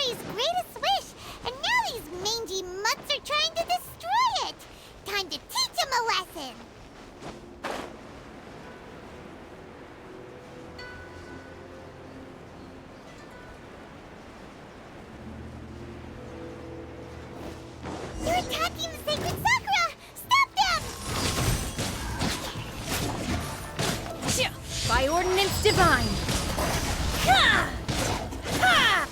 Sakure's greatest wish, and now these mangy mutts are trying to destroy it! Time to teach them a lesson! They're attacking the sacred Sakura! Stop them! By ordinance divine! Ha! Ha!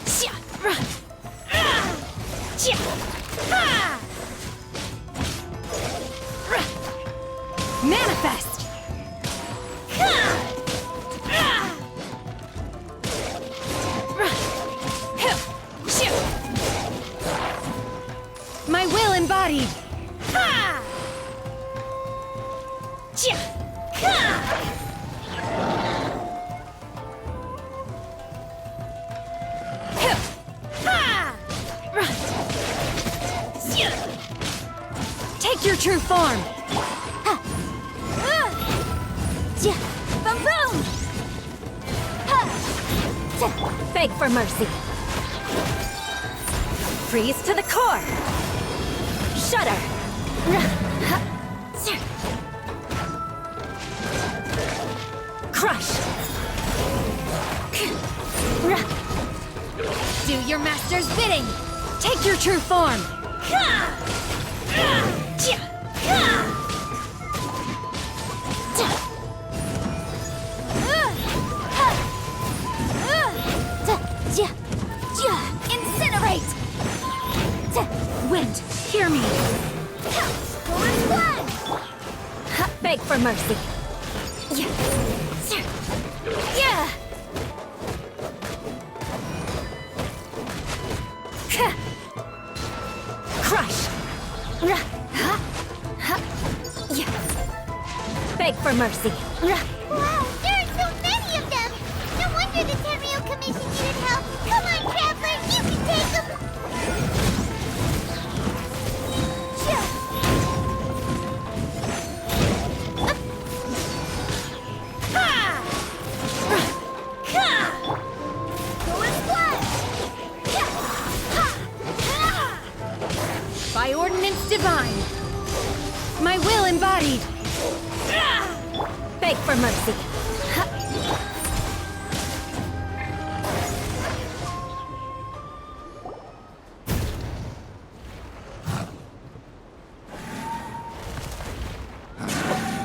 Ha! Manifest! My will embodied! Ha! Take your true form! Boom boom! Beg for mercy! Freeze to the core! Shudder! Crush! Do your master's bidding! Take your true form! Incinerate! Wind, hear me! Beg for mercy! Yeah! Crush! Beg for mercy! Wow, there are so many of them! No wonder the Tenryou Commission needed help! Come on, Traveler, you can take them! By ordinance divine! My will embodied! Beg for mercy!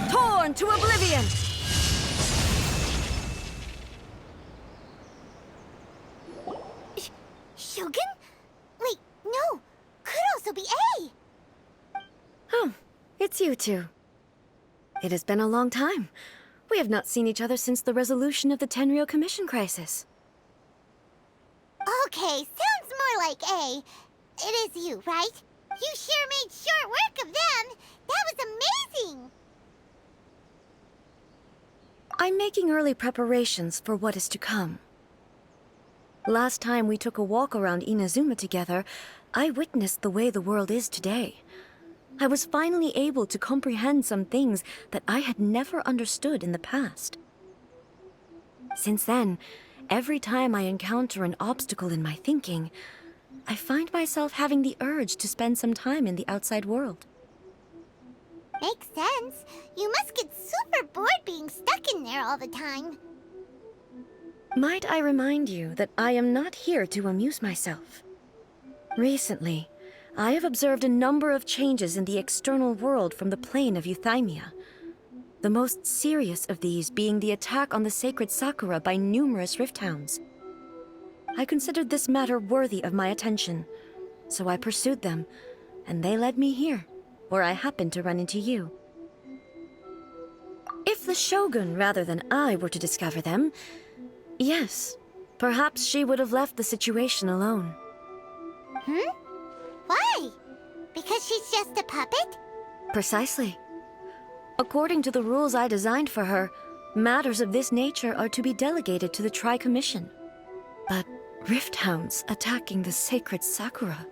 Torn to oblivion! Shogun? Wait, no! Could also be A! Oh, it's you two. It has been a long time. We have not seen each other since the resolution of the Tenryou Commission crisis. Okay, sounds more like A. It is you, right? You sure made short work of them! That was amazing! I'm making early preparations for what is to come. Last time we took a walk around Inazuma together, I witnessed the way the world is today. I was finally able to comprehend some things that I had never understood in the past. Since then, every time I encounter an obstacle in my thinking, I find myself having the urge to spend some time in the outside world. Makes sense. You must get super bored being stuck in there all the time. Might I remind you that I am not here to amuse myself. Recently, I have observed a number of changes in the external world from the plane of Euthymia. The most serious of these being the attack on the sacred Sakura by numerous rift hounds. I considered this matter worthy of my attention, so I pursued them, and they led me here, where I happened to run into you. If the Shogun rather than I were to discover them, yes, perhaps she would have left the situation alone. Why? Because she's just a puppet? Precisely. According to the rules I designed for her, matters of this nature are to be delegated to the Tri-Commission. But rift hounds attacking the sacred Sakura...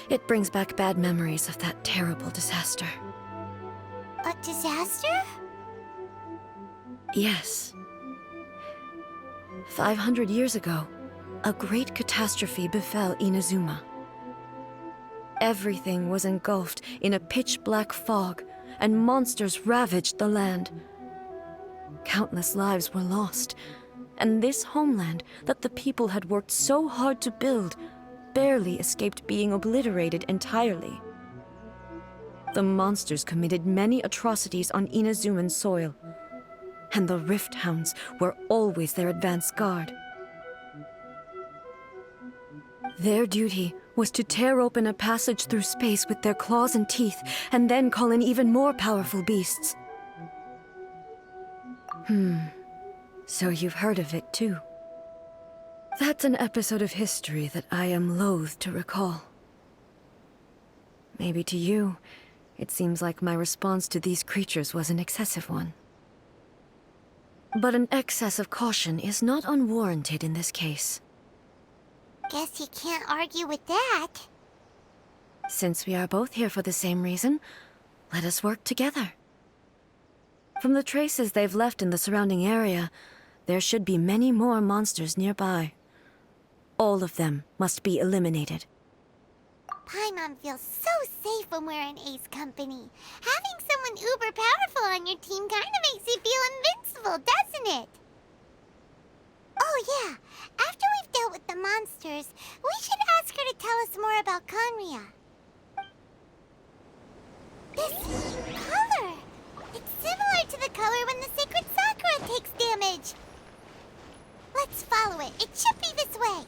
It brings back bad memories of that terrible disaster. A disaster? Yes. 500 years ago, a great catastrophe befell Inazuma. Everything was engulfed in a pitch-black fog, and monsters ravaged the land. Countless lives were lost, and this homeland that the people had worked so hard to build barely escaped being obliterated entirely. The monsters committed many atrocities on Inazuman soil, and the Rift Hounds were always their advance guard. Their duty was to tear open a passage through space with their claws and teeth, and then call in even more powerful beasts. So you've heard of it too. That's an episode of history that I am loath to recall. Maybe to you, it seems like my response to these creatures was an excessive one. But an excess of caution is not unwarranted in this case. Guess you can't argue with that. Since we are both here for the same reason, let us work together. From the traces they've left in the surrounding area, there should be many more monsters nearby. All of them must be eliminated. Paimon feels so safe when we're in Ace company. Having someone uber powerful on your team kind of makes you feel invincible, doesn't it? Oh yeah, after we've dealt with the monsters, we should ask her to tell us more about Conria. This color! It's similar to the color when the sacred Sakura takes damage. Let's follow it. It should be this way.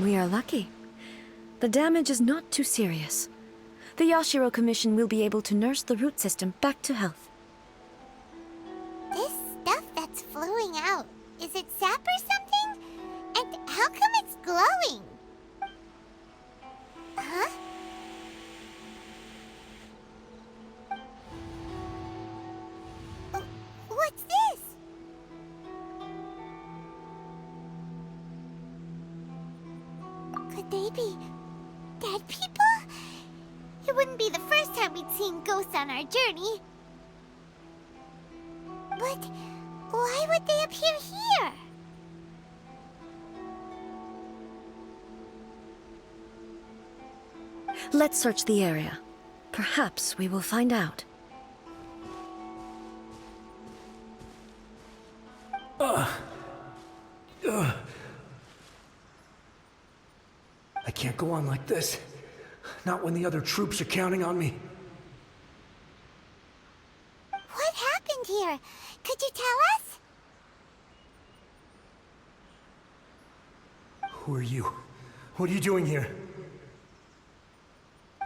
We are lucky. The damage is not too serious. The Yashiro Commission will be able to nurse the root system back to health. This stuff that's flowing out, is it sap or something? And how come it's glowing? Huh? What's this? Could they be dead people? It wouldn't be the first time we'd seen ghosts on our journey. But why would they appear here? Let's search the area. Perhaps we will find out. I can't go on like this. Not when the other troops are counting on me. What happened here? Could you tell us? Who are you? What are you doing here?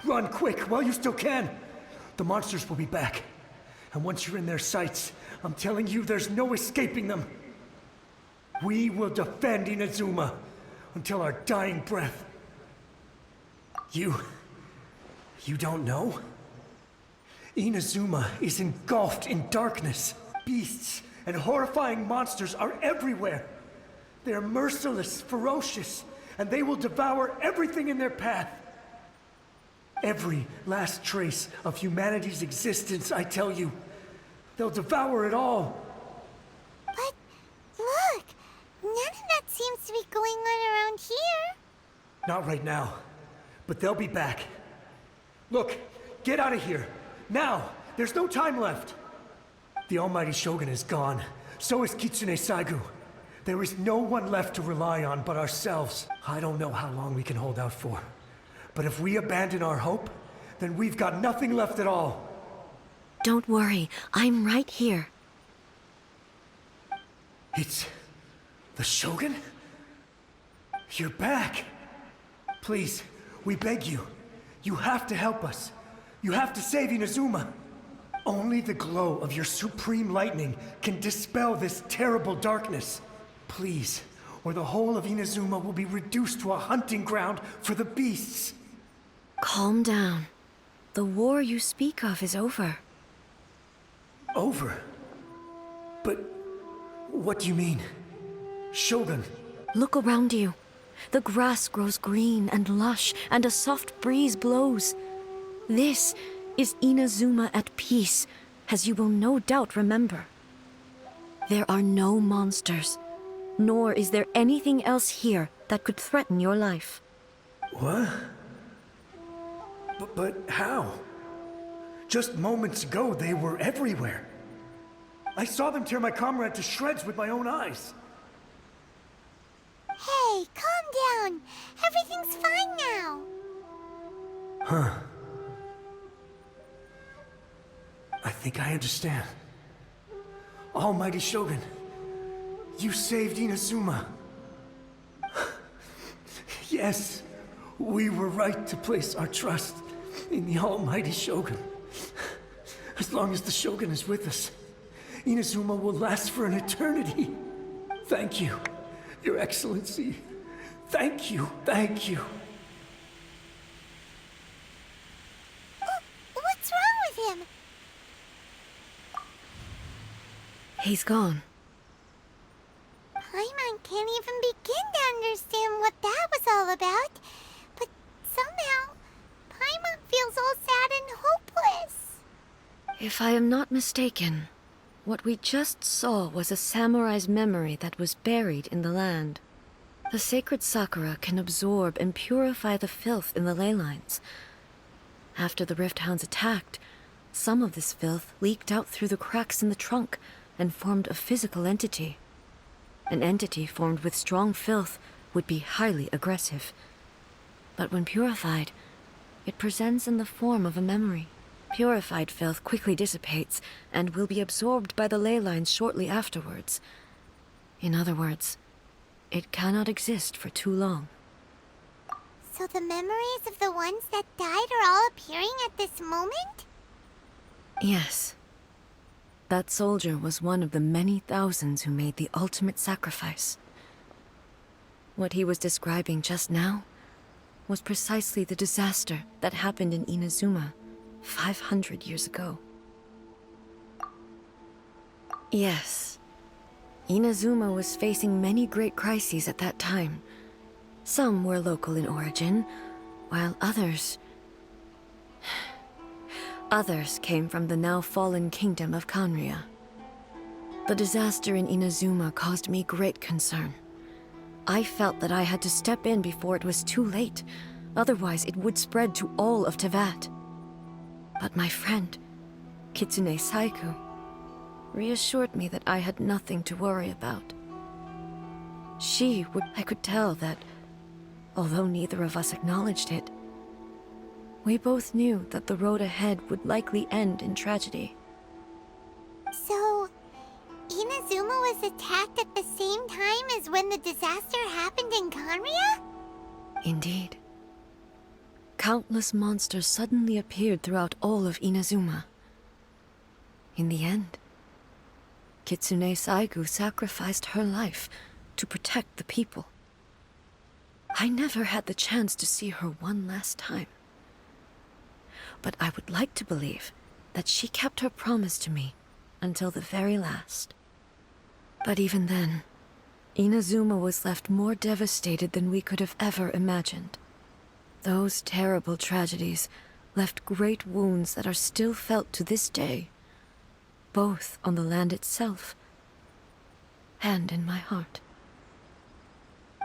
Run quick while you still can! The monsters will be back. And once you're in their sights, I'm telling you there's no escaping them. We will defend Inazuma until our dying breath. You don't know? Inazuma is engulfed in darkness. Beasts and horrifying monsters are everywhere. They're merciless, ferocious, and they will devour everything in their path. Every last trace of humanity's existence, I tell you. They'll devour it all. But look, none of that seems to be going on around here. Not right now, but they'll be back. Look, get out of here. Now! There's no time left. The Almighty Shogun is gone. So is Kitsune Saigu. There is no one left to rely on but ourselves. I don't know how long we can hold out for. But if we abandon our hope, then we've got nothing left at all. Don't worry, I'm right here. It's... the Shogun? You're back! Please, we beg you. You have to help us. You have to save Inazuma. Only the glow of your supreme lightning can dispel this terrible darkness. Please, or the whole of Inazuma will be reduced to a hunting ground for the beasts. Calm down. The war you speak of is over. Over? But what do you mean? Shogun? Look around you. The grass grows green and lush, and a soft breeze blows. This is Inazuma at peace, as you will no doubt remember. There are no monsters, nor is there anything else here that could threaten your life. What? But how? Just moments ago, they were everywhere. I saw them tear my comrade to shreds with my own eyes. Hey, calm down. Everything's fine now. Huh. I think I understand. Almighty Shogun, you saved Inazuma. Yes, we were right to place our trust in the Almighty Shogun. As long as the Shogun is with us, Inazuma will last for an eternity. Thank you, Your Excellency. Thank you, thank you. What's wrong with him? He's gone. Paimon can't even begin to understand what that was all about. But somehow, Paimon feels all sad and hopeless. If I am not mistaken, what we just saw was a samurai's memory that was buried in the land. The sacred sakura can absorb and purify the filth in the ley lines. After the Rift Hounds attacked, some of this filth leaked out through the cracks in the trunk and formed a physical entity. An entity formed with strong filth would be highly aggressive. But when purified, it presents in the form of a memory. Purified filth quickly dissipates and will be absorbed by the ley lines shortly afterwards. In other words, it cannot exist for too long. So the memories of the ones that died are all appearing at this moment? Yes. That soldier was one of the many thousands who made the ultimate sacrifice. What he was describing just now was precisely the disaster that happened in Inazuma 500 years ago. Yes. Inazuma was facing many great crises at that time. Some were local in origin, while others came from the now fallen kingdom of Kanria. The disaster in Inazuma caused me great concern. I felt that I had to step in before it was too late, otherwise it would spread to all of Tevat. But my friend, Kitsune Saigu, reassured me that I had nothing to worry about. I could tell that, although neither of us acknowledged it, we both knew that the road ahead would likely end in tragedy. So, Inazuma was attacked at the same time as when the disaster happened in Kanria? Indeed. Countless monsters suddenly appeared throughout all of Inazuma. In the end, Kitsune Saigu sacrificed her life to protect the people. I never had the chance to see her one last time. But I would like to believe that she kept her promise to me until the very last. But even then, Inazuma was left more devastated than we could have ever imagined. Those terrible tragedies left great wounds that are still felt to this day, both on the land itself and in my heart.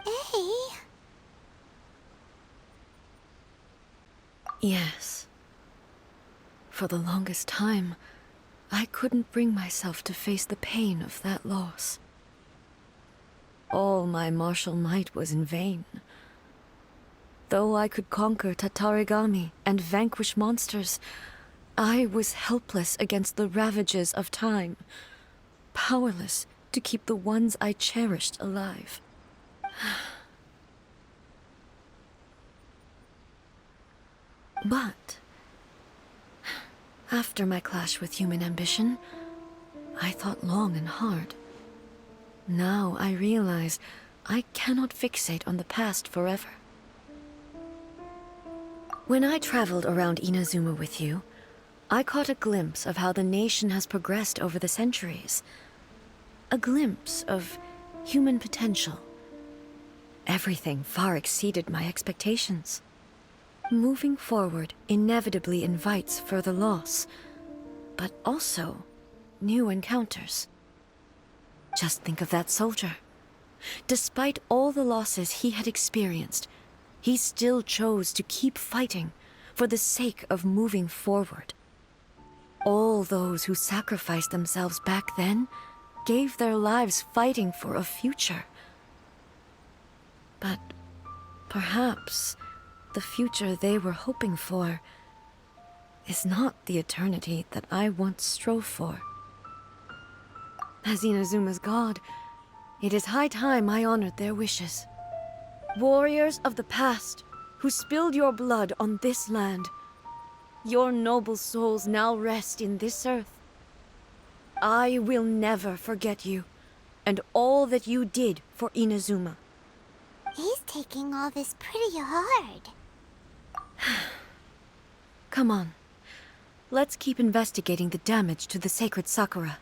Hey. Yes. For the longest time, I couldn't bring myself to face the pain of that loss. All my martial might was in vain. Though I could conquer Tatarigami and vanquish monsters, I was helpless against the ravages of time, powerless to keep the ones I cherished alive. But after my clash with human ambition, I thought long and hard. Now I realize I cannot fixate on the past forever. When I traveled around Inazuma with you, I caught a glimpse of how the nation has progressed over the centuries. A glimpse of human potential. Everything far exceeded my expectations. Moving forward inevitably invites further loss, but also new encounters. Just think of that soldier. Despite all the losses he had experienced, he still chose to keep fighting for the sake of moving forward. All those who sacrificed themselves back then gave their lives fighting for a future. But perhaps the future they were hoping for is not the eternity that I once strove for. As Inazuma's god, it is high time I honored their wishes. Warriors of the past, who spilled your blood on this land, your noble souls now rest in this earth. I will never forget you, and all that you did for Inazuma. He's taking all this pretty hard. Come on. Let's keep investigating the damage to the sacred Sakura.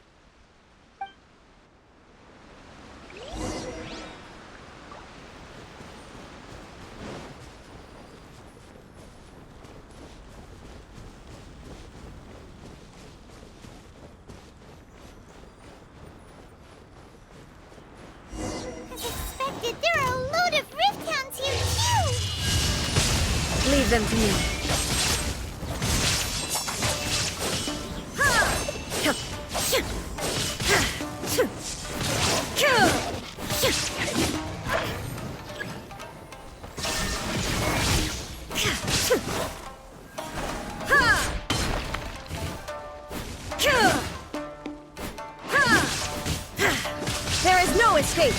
As expected, there are a load of rift hounds here too! Leave them to me. There is no escape!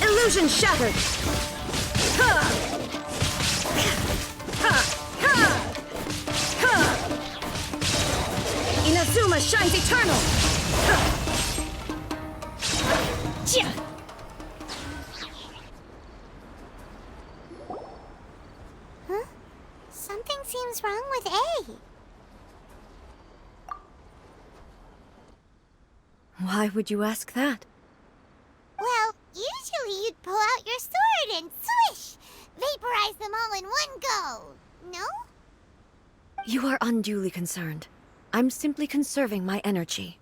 Illusion shattered! Inazuma shines eternal! Huh? Something seems wrong with A. Why would you ask that? Well, usually you'd pull out your sword and swish! Vaporize them all in one go! No? You are unduly concerned. I'm simply conserving my energy.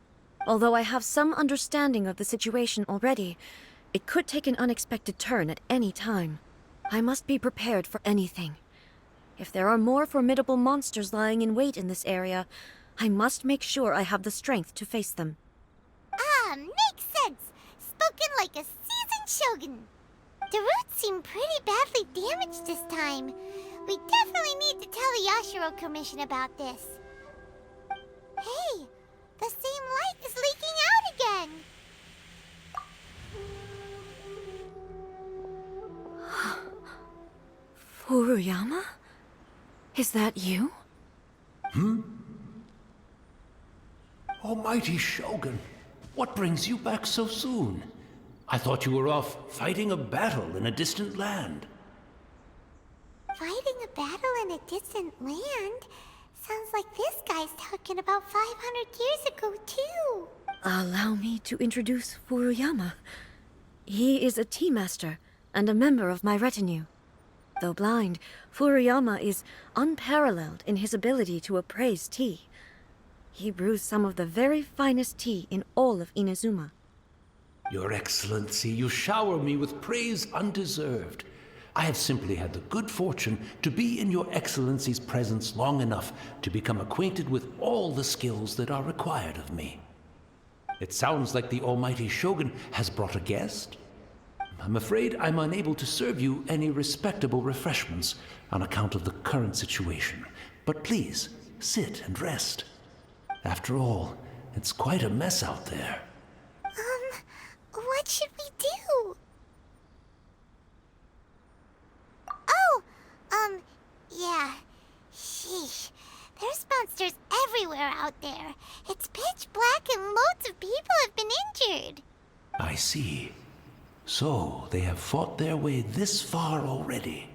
Although I have some understanding of the situation already, it could take an unexpected turn at any time. I must be prepared for anything. If there are more formidable monsters lying in wait in this area, I must make sure I have the strength to face them. Ah, makes sense! Spoken like a seasoned shogun. The roots seem pretty badly damaged this time. We definitely need to tell the Yashiro Commission about this. Hey, the same light is leaking out again! Furuyama? Is that you? Almighty Shogun, what brings you back so soon? I thought you were off fighting a battle in a distant land. Fighting a battle in a distant land? Sounds like this guy's talking about 500 years ago, too. Allow me to introduce Furuyama. He is a tea master and a member of my retinue. Though blind, Furuyama is unparalleled in his ability to appraise tea. He brews some of the very finest tea in all of Inazuma. Your Excellency, you shower me with praise undeserved. I have simply had the good fortune to be in Your Excellency's presence long enough to become acquainted with all the skills that are required of me. It sounds like the Almighty Shogun has brought a guest. I'm afraid I'm unable to serve you any respectable refreshments on account of the current situation. But please, sit and rest. After all, it's quite a mess out there. What should we do? Oh, yeah. Sheesh. There's monsters everywhere out there. It's pitch black and loads of people have been injured. I see. So, they have fought their way this far already.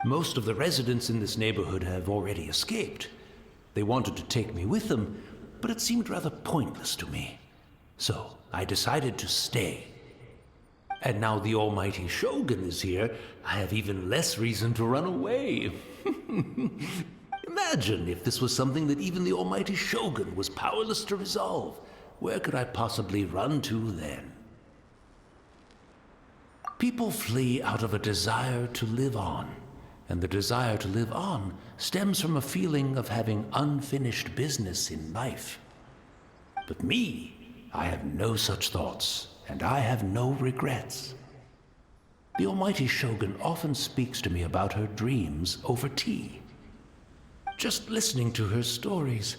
Most of the residents in this neighborhood have already escaped. They wanted to take me with them, but it seemed rather pointless to me. So, I decided to stay. And now the Almighty Shogun is here, I have even less reason to run away. Imagine if this was something that even the Almighty Shogun was powerless to resolve. Where could I possibly run to then? People flee out of a desire to live on, and the desire to live on stems from a feeling of having unfinished business in life. But me, I have no such thoughts, and I have no regrets. The Almighty Shogun often speaks to me about her dreams over tea. Just listening to her stories,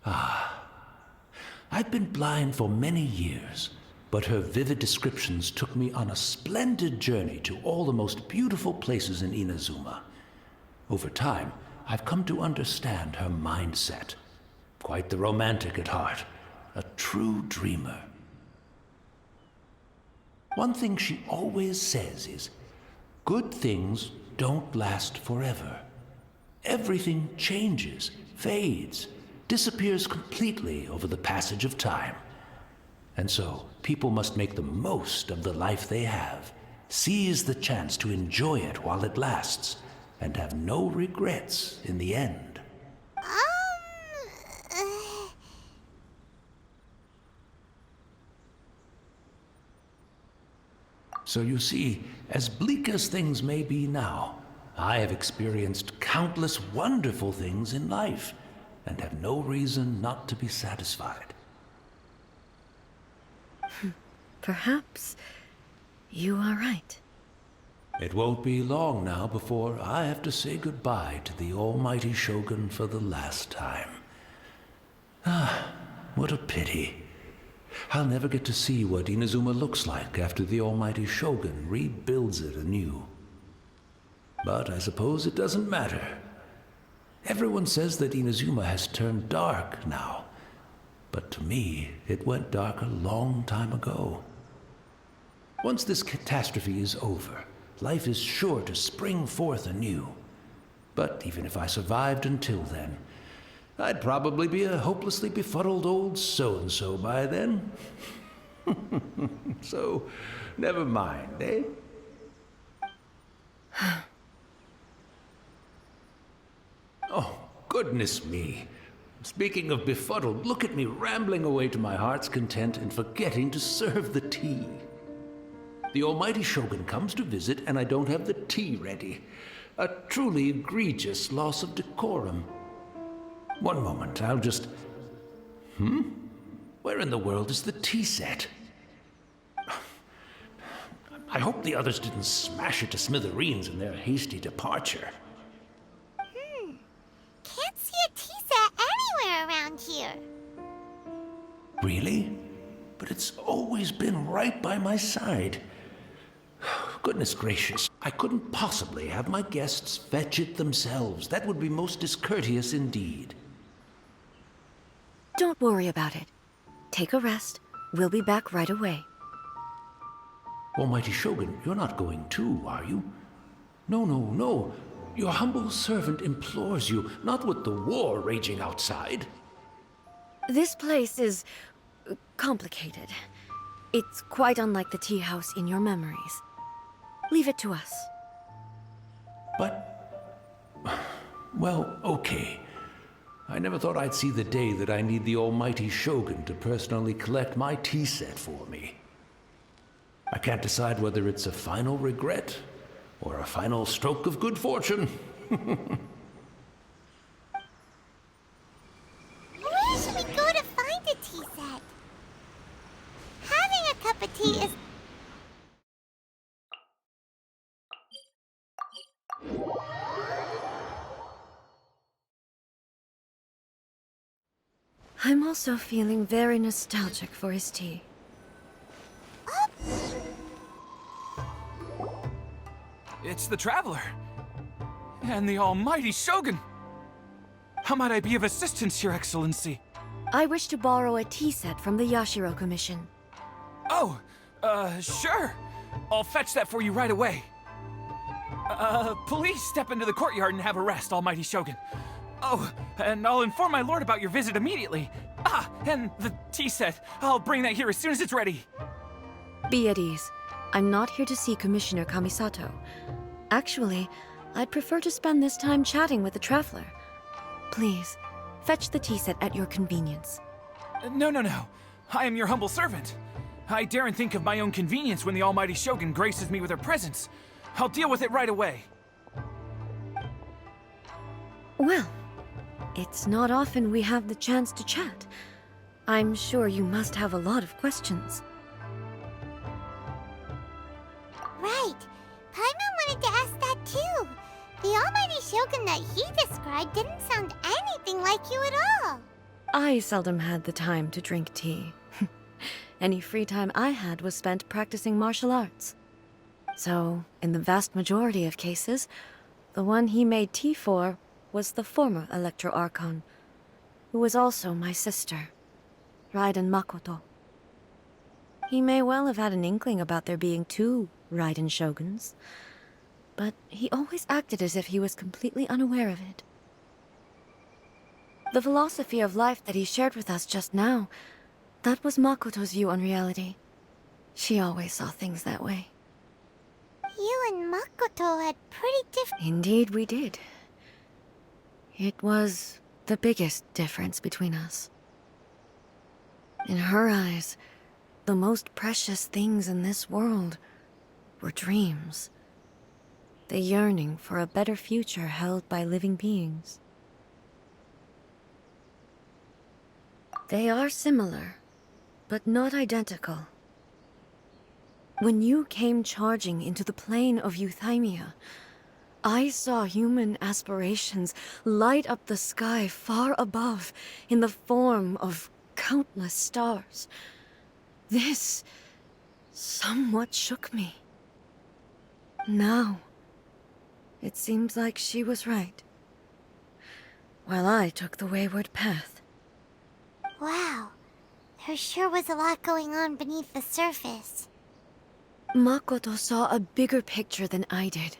I've been blind for many years, but her vivid descriptions took me on a splendid journey to all the most beautiful places in Inazuma. Over time, I've come to understand her mindset. Quite the romantic at heart, a true dreamer. One thing she always says is, good things don't last forever. Everything changes, fades, disappears completely over the passage of time. And so, people must make the most of the life they have, seize the chance to enjoy it while it lasts, and have no regrets in the end. So you see, as bleak as things may be now, I have experienced countless wonderful things in life, and have no reason not to be satisfied. Perhaps you are right. It won't be long now before I have to say goodbye to the Almighty Shogun for the last time. What a pity. I'll never get to see what Inazuma looks like after the Almighty Shogun rebuilds it anew. But I suppose it doesn't matter. Everyone says that Inazuma has turned dark now, but to me, it went dark a long time ago. Once this catastrophe is over, life is sure to spring forth anew. But even if I survived until then, I'd probably be a hopelessly befuddled old so-and-so by then. So, never mind, eh? Oh, goodness me. Speaking of befuddled, look at me rambling away to my heart's content and forgetting to serve the tea. The Almighty Shogun comes to visit and I don't have the tea ready. A truly egregious loss of decorum. One moment, I'll just... Where in the world is the tea set? I hope the others didn't smash it to smithereens in their hasty departure. Can't see a tea set anywhere around here. Really? But it's always been right by my side. Goodness gracious, I couldn't possibly have my guests fetch it themselves. That would be most discourteous indeed. Don't worry about it. Take a rest. We'll be back right away. Almighty Shogun, you're not going too, are you? No, no, no. Your humble servant implores you, not with the war raging outside. This place is complicated. It's quite unlike the tea house in your memories. Leave it to us. But... well, okay. I never thought I'd see the day that I need the almighty Shogun to personally collect my tea set for me. I can't decide whether it's a final regret or a final stroke of good fortune. Where should we go to find a tea set? Having a cup of tea is... I'm also feeling very nostalgic for his tea. It's the Traveler. And the almighty Shogun. How might I be of assistance, Your Excellency? I wish to borrow a tea set from the Yashiro Commission. Oh, sure. I'll fetch that for you right away. Please step into the courtyard and have a rest, almighty Shogun. Oh, and I'll inform my lord about your visit immediately. Ah, and the tea set. I'll bring that here as soon as it's ready. Be at ease. I'm not here to see Commissioner Kamisato. Actually, I'd prefer to spend this time chatting with the Traveler. Please, fetch the tea set at your convenience. No. I am your humble servant. I daren't think of my own convenience when the almighty Shogun graces me with her presence. I'll deal with it right away. Well, it's not often we have the chance to chat. I'm sure you must have a lot of questions. Right. Paimon wanted to ask that too. The almighty Shogun that he described didn't sound anything like you at all. I seldom had the time to drink tea. Any free time I had was spent practicing martial arts. So, in the vast majority of cases, the one he made tea for was the former Electro Archon, who was also my sister, Raiden Makoto. He may well have had an inkling about there being two Raiden Shoguns, but he always acted as if he was completely unaware of it. The philosophy of life that he shared with us just now, that was Makoto's view on reality. She always saw things that way. You and Makoto had pretty different... Indeed we did. It was the biggest difference between us. In her eyes, the most precious things in this world were dreams. The yearning for a better future held by living beings. They are similar, but not identical. When you came charging into the plane of Euthymia, I saw human aspirations light up the sky far above in the form of countless stars. This somewhat shook me. Now, it seems like she was right, while I took the wayward path. Wow. There sure was a lot going on beneath the surface. Makoto saw a bigger picture than I did.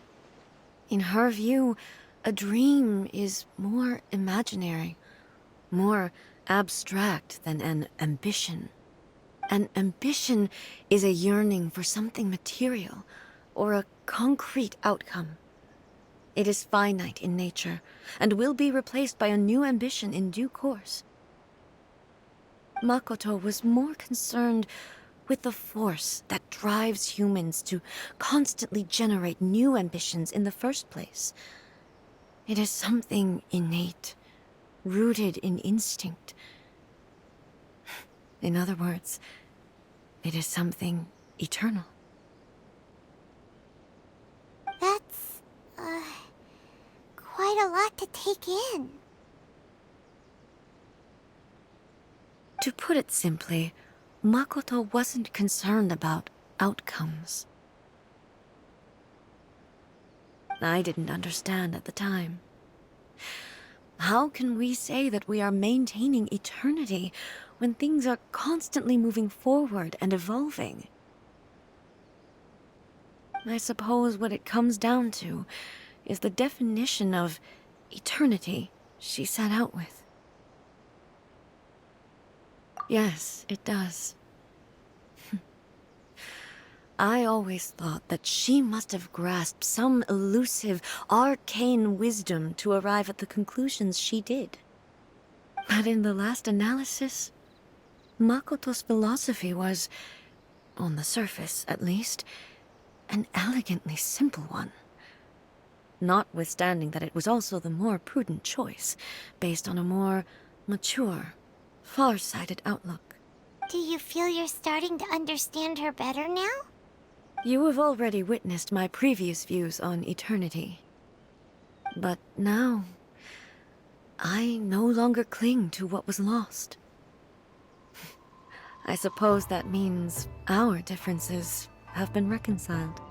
In her view, a dream is more imaginary, more abstract than an ambition. An ambition is a yearning for something material, or a concrete outcome. It is finite in nature, and will be replaced by a new ambition in due course. Makoto was more concerned with the force that drives humans to constantly generate new ambitions in the first place. It is something innate, rooted in instinct. In other words, it is something eternal. That's, quite a lot to take in. To put it simply, Makoto wasn't concerned about outcomes. I didn't understand at the time. How can we say that we are maintaining eternity when things are constantly moving forward and evolving? I suppose what it comes down to is the definition of eternity she set out with. Yes, it does. I always thought that she must have grasped some elusive, arcane wisdom to arrive at the conclusions she did. that in the last analysis, Makoto's philosophy was, on the surface at least, an elegantly simple one. Notwithstanding that it was also the more prudent choice, based on a more mature, far-sighted outlook. Do you feel you're starting to understand her better now? You have already witnessed my previous views on eternity. But now, I no longer cling to what was lost. I suppose that means our differences have been reconciled.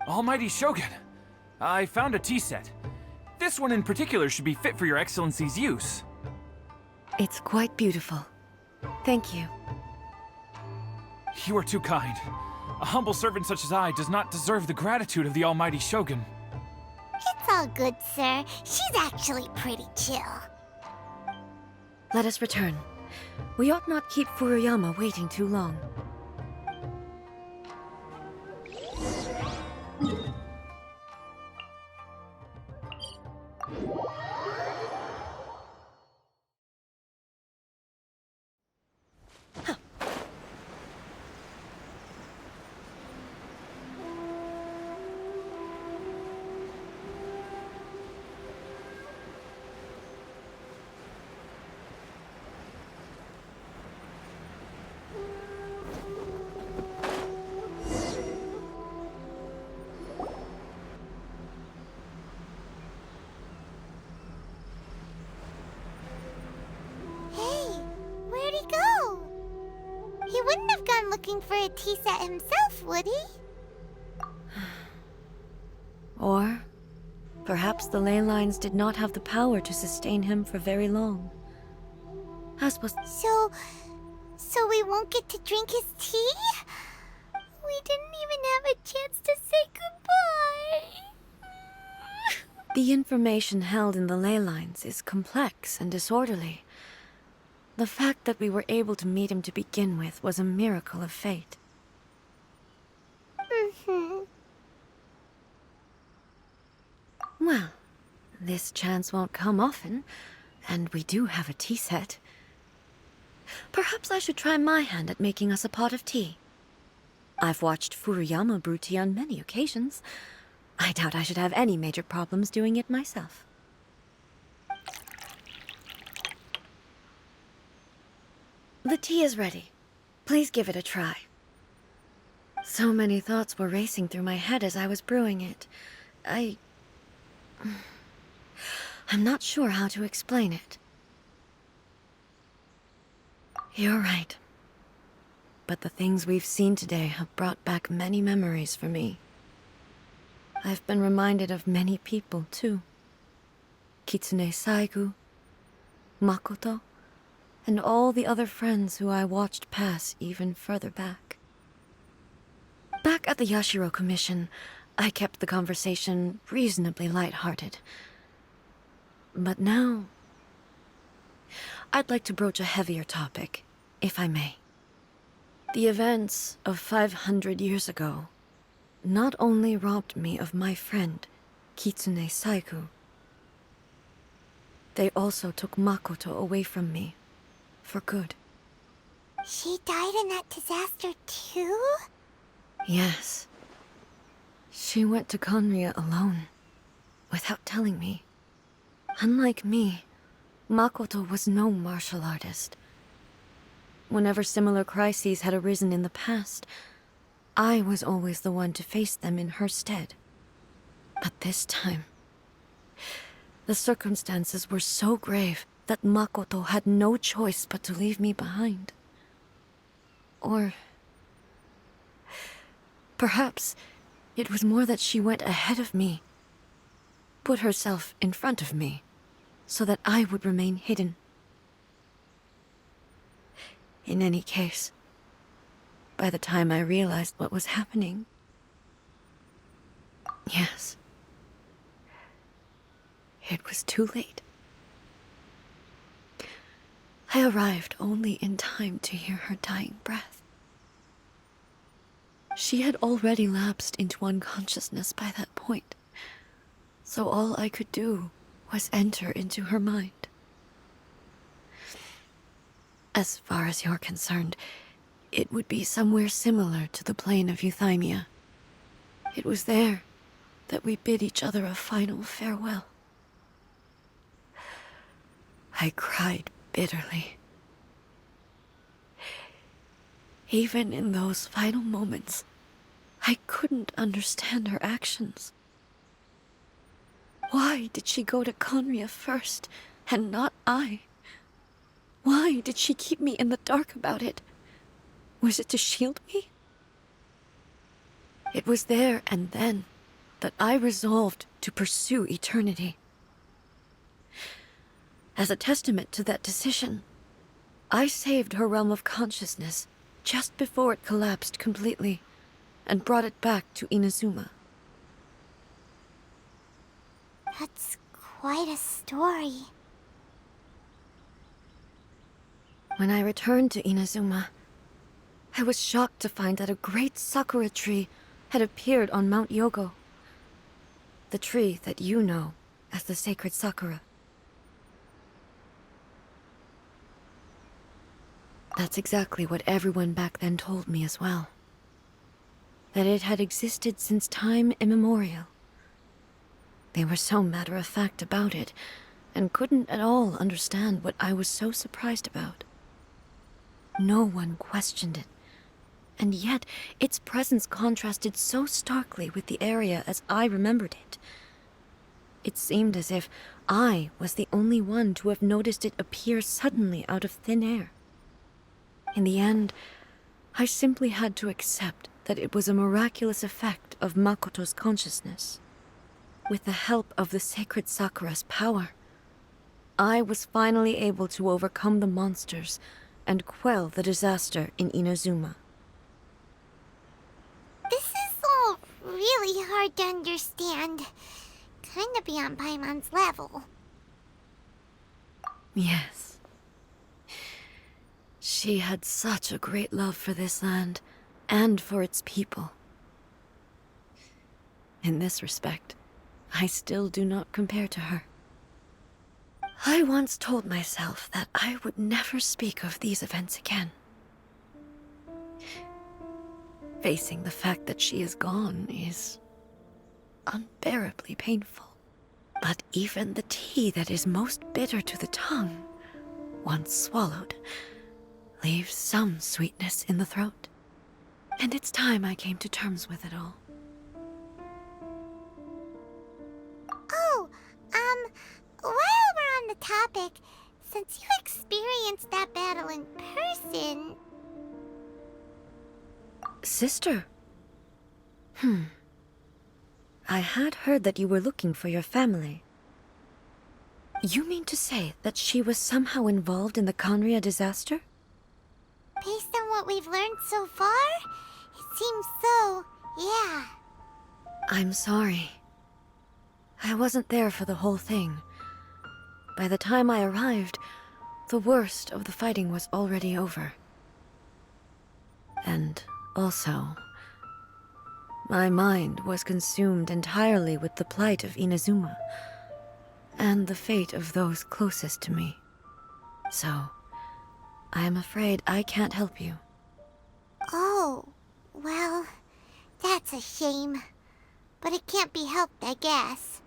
Almighty Shogun, I found a tea set. This one in particular should be fit for your Excellency's use. It's quite beautiful. Thank you. You are too kind. A humble servant such as I does not deserve the gratitude of the Almighty Shogun. It's all good, sir. She's actually pretty chill. Let us return. We ought not keep Furuyama waiting too long. Hey, where'd he go? He wouldn't have gone looking for a tea set himself, would he? Or perhaps the ley lines did not have the power to sustain him for very long. As was... So we won't get to drink his tea? We didn't even have a chance to say goodbye. The information held in the ley lines is complex and disorderly. The fact that we were able to meet him to begin with was a miracle of fate. Well, this chance won't come often, and we do have a tea set. Perhaps I should try my hand at making us a pot of tea. I've watched Furuyama brew tea on many occasions. I doubt I should have any major problems doing it myself. The tea is ready. Please give it a try. So many thoughts were racing through my head as I was brewing it. I'm not sure how to explain it. You're right. But the things we've seen today have brought back many memories for me. I've been reminded of many people, too. Kitsune Saigu, Makoto, and all the other friends who I watched pass even further back. Back at the Yashiro Commission, I kept the conversation reasonably lighthearted. But now, I'd like to broach a heavier topic, if I may. The events of 500 years ago not only robbed me of my friend, Kitsune Saigu, they also took Makoto away from me, for good. She died in that disaster too? Yes. She went to Conria alone, without telling me. Unlike me, Makoto was no martial artist. Whenever similar crises had arisen in the past, I was always the one to face them in her stead. But this time, the circumstances were so grave that Makoto had no choice but to leave me behind. Or perhaps it was more that she went ahead of me, put herself in front of me, so that I would remain hidden. In any case, by the time I realized what was happening, yes, it was too late. I arrived only in time to hear her dying breath. She had already lapsed into unconsciousness by that point, so all I could do was enter into her mind. As far as you're concerned, it would be somewhere similar to the plane of Euthymia. It was there that we bid each other a final farewell. I cried bitterly. Even in those final moments, I couldn't understand her actions. Why did she go to Conria first, and not I? Why did she keep me in the dark about it? Was it to shield me? It was there and then that I resolved to pursue eternity. As a testament to that decision, I saved her realm of consciousness just before it collapsed completely, and brought it back to Inazuma. That's quite a story. When I returned to Inazuma, I was shocked to find that a great sakura tree had appeared on Mount Yogo. The tree that you know as the sacred sakura. That's exactly what everyone back then told me as well. That it had existed since time immemorial. They were so matter-of-fact about it, and couldn't at all understand what I was so surprised about. No one questioned it, and yet its presence contrasted so starkly with the area as I remembered it. It seemed as if I was the only one to have noticed it appear suddenly out of thin air. In the end, I simply had to accept that it was a miraculous effect of Makoto's consciousness. With the help of the sacred Sakura's power, I was finally able to overcome the monsters and quell the disaster in Inazuma. This is all really hard to understand. Kinda beyond Paimon's level. Yes. She had such a great love for this land, and for its people. In this respect, I still do not compare to her. I once told myself that I would never speak of these events again. Facing the fact that she is gone is unbearably painful. But even the tea that is most bitter to the tongue, once swallowed, leaves some sweetness in the throat. And it's time I came to terms with it all. Oh, while we're on the topic, since you experienced that battle in person... Sister? I had heard that you were looking for your family. You mean to say that she was somehow involved in the Conria disaster? Based on what we've learned so far, it seems so, yeah. I'm sorry. I wasn't there for the whole thing. By the time I arrived, the worst of the fighting was already over. And also, my mind was consumed entirely with the plight of Inazuma, and the fate of those closest to me. So, I am afraid I can't help you. Oh, well, that's a shame. But it can't be helped, I guess.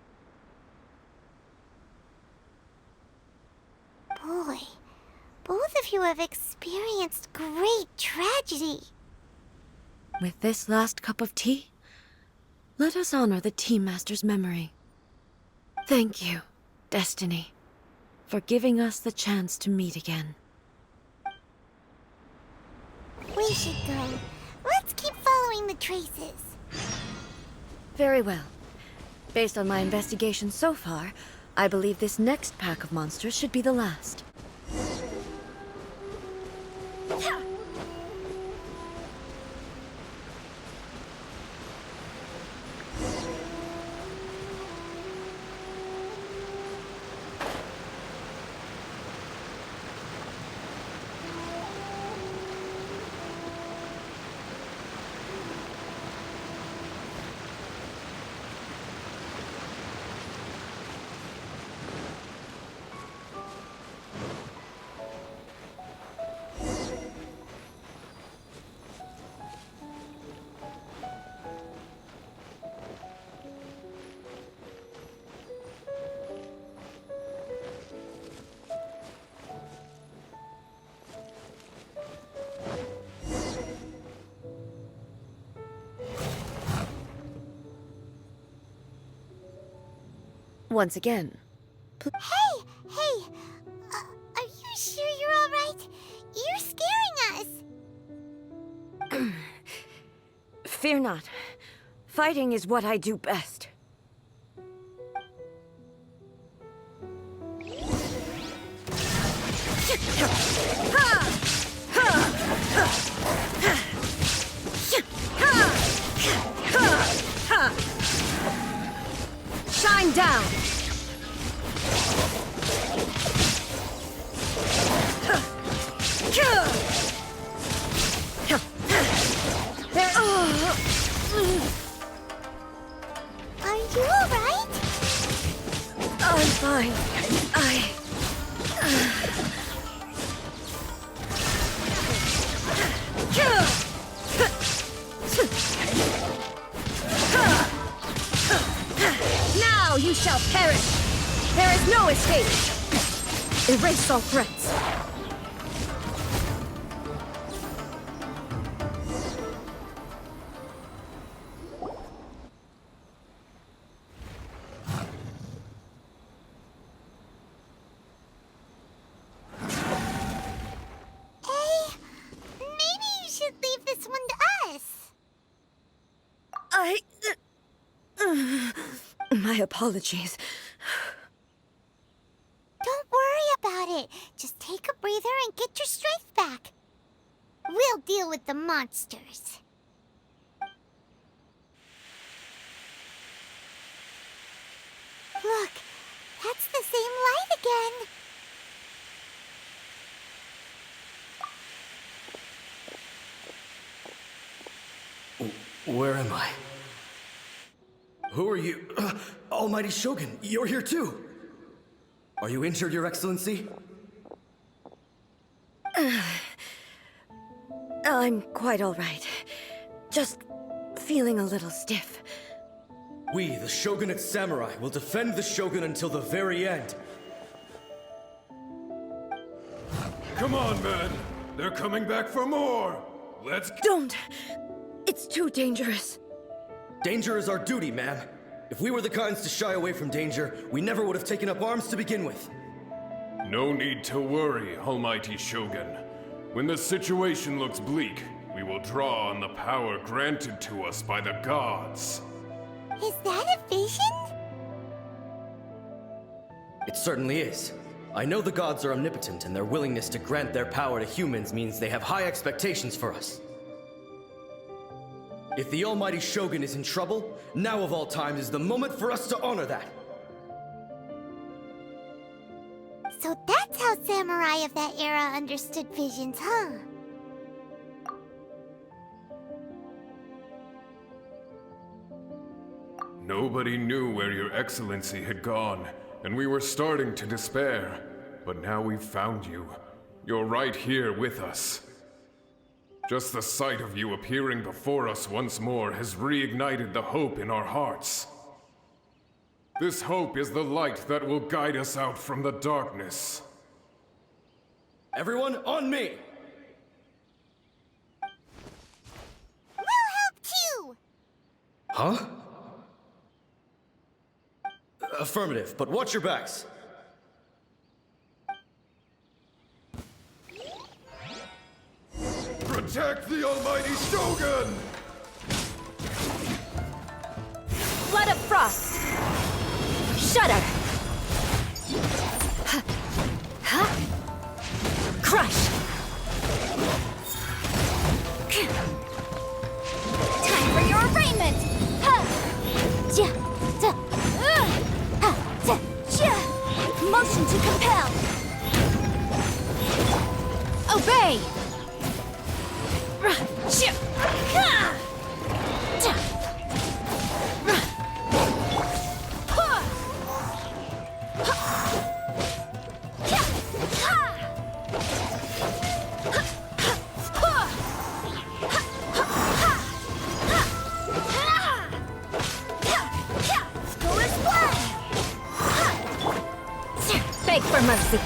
Boy, both of you have experienced great tragedy. With this last cup of tea, let us honor the Tea Master's memory. Thank you, Destiny, for giving us the chance to meet again. We should go. Let's keep following the traces. Very well. Based on my investigation so far, I believe this next pack of monsters should be the last. once again. Hey! Are you sure you're all right? You're scaring us! Fear not. Fighting is what I do best. Shine down! Are you all right? I'm fine. Now you shall perish! There is no escape! Erase all threats. Maybe you should leave this one to us. My apologies. Don't worry about it. Just take a breather and get your strength back. We'll deal with the monsters. Look, that's the same light again. Where am I? Who are you? Almighty Shogun, you're here too! Are you injured, Your Excellency? I'm quite all right. Just feeling a little stiff. We, the Shogunate Samurai, will defend the Shogun until the very end. Come on, men! They're coming back for more! Let's Don't! It's too dangerous. Danger is our duty, ma'am. If we were the kinds to shy away from danger, we never would have taken up arms to begin with. No need to worry, Almighty Shogun. When the situation looks bleak, we will draw on the power granted to us by the gods. Is that a vision? It certainly is. I know the gods are omnipotent, and their willingness to grant their power to humans means they have high expectations for us. If the Almighty Shogun is in trouble, now of all times is the moment for us to honor that. So that's how samurai of that era understood visions, huh? Nobody knew where Your Excellency had gone, and we were starting to despair. But now we've found you. You're right here with us. Just the sight of you appearing before us once more has reignited the hope in our hearts. This hope is the light that will guide us out from the darkness. Everyone, on me! We'll help too! Huh? Affirmative, but watch your backs. Protect the Almighty Shogun! Flood of frost! Shudder! Crush! Time for your arraignment! Motion to compel! Obey! Beg for mercy.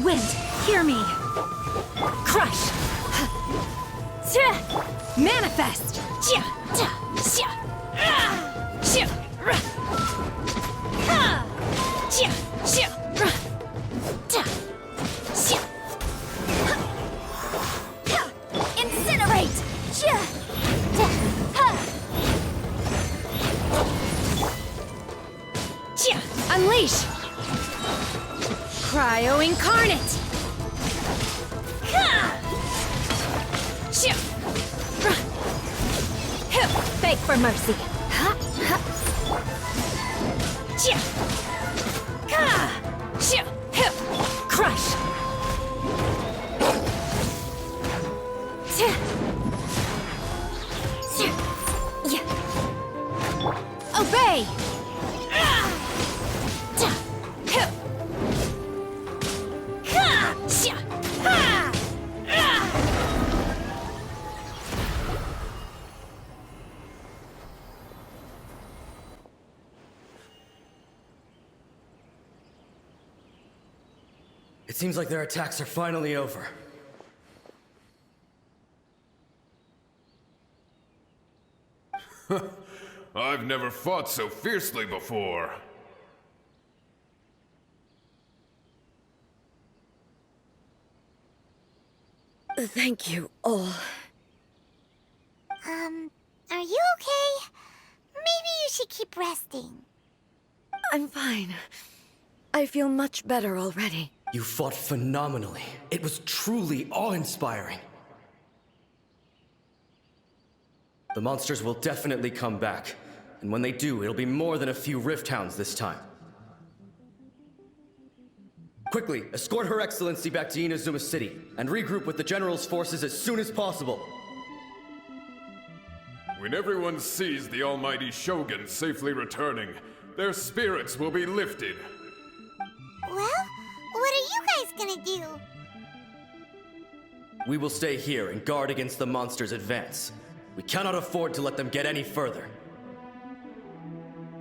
Wind, hear me! Crush! Manifest! Incinerate! Unleash! Cryo Incarnate! Beg for mercy! Crush! Obey! It seems like their attacks are finally over. I've never fought so fiercely before. Thank you all. Are you okay? Maybe you should keep resting. I'm fine. I feel much better already. You fought phenomenally. It was truly awe-inspiring. The monsters will definitely come back. And when they do, it'll be more than a few Rift Hounds this time. Quickly, escort Her Excellency back to Inazuma City, and regroup with the General's forces as soon as possible. When everyone sees the almighty Shogun safely returning, their spirits will be lifted. Well, what are you guys gonna do? We will stay here and guard against the monsters' advance. We cannot afford to let them get any further.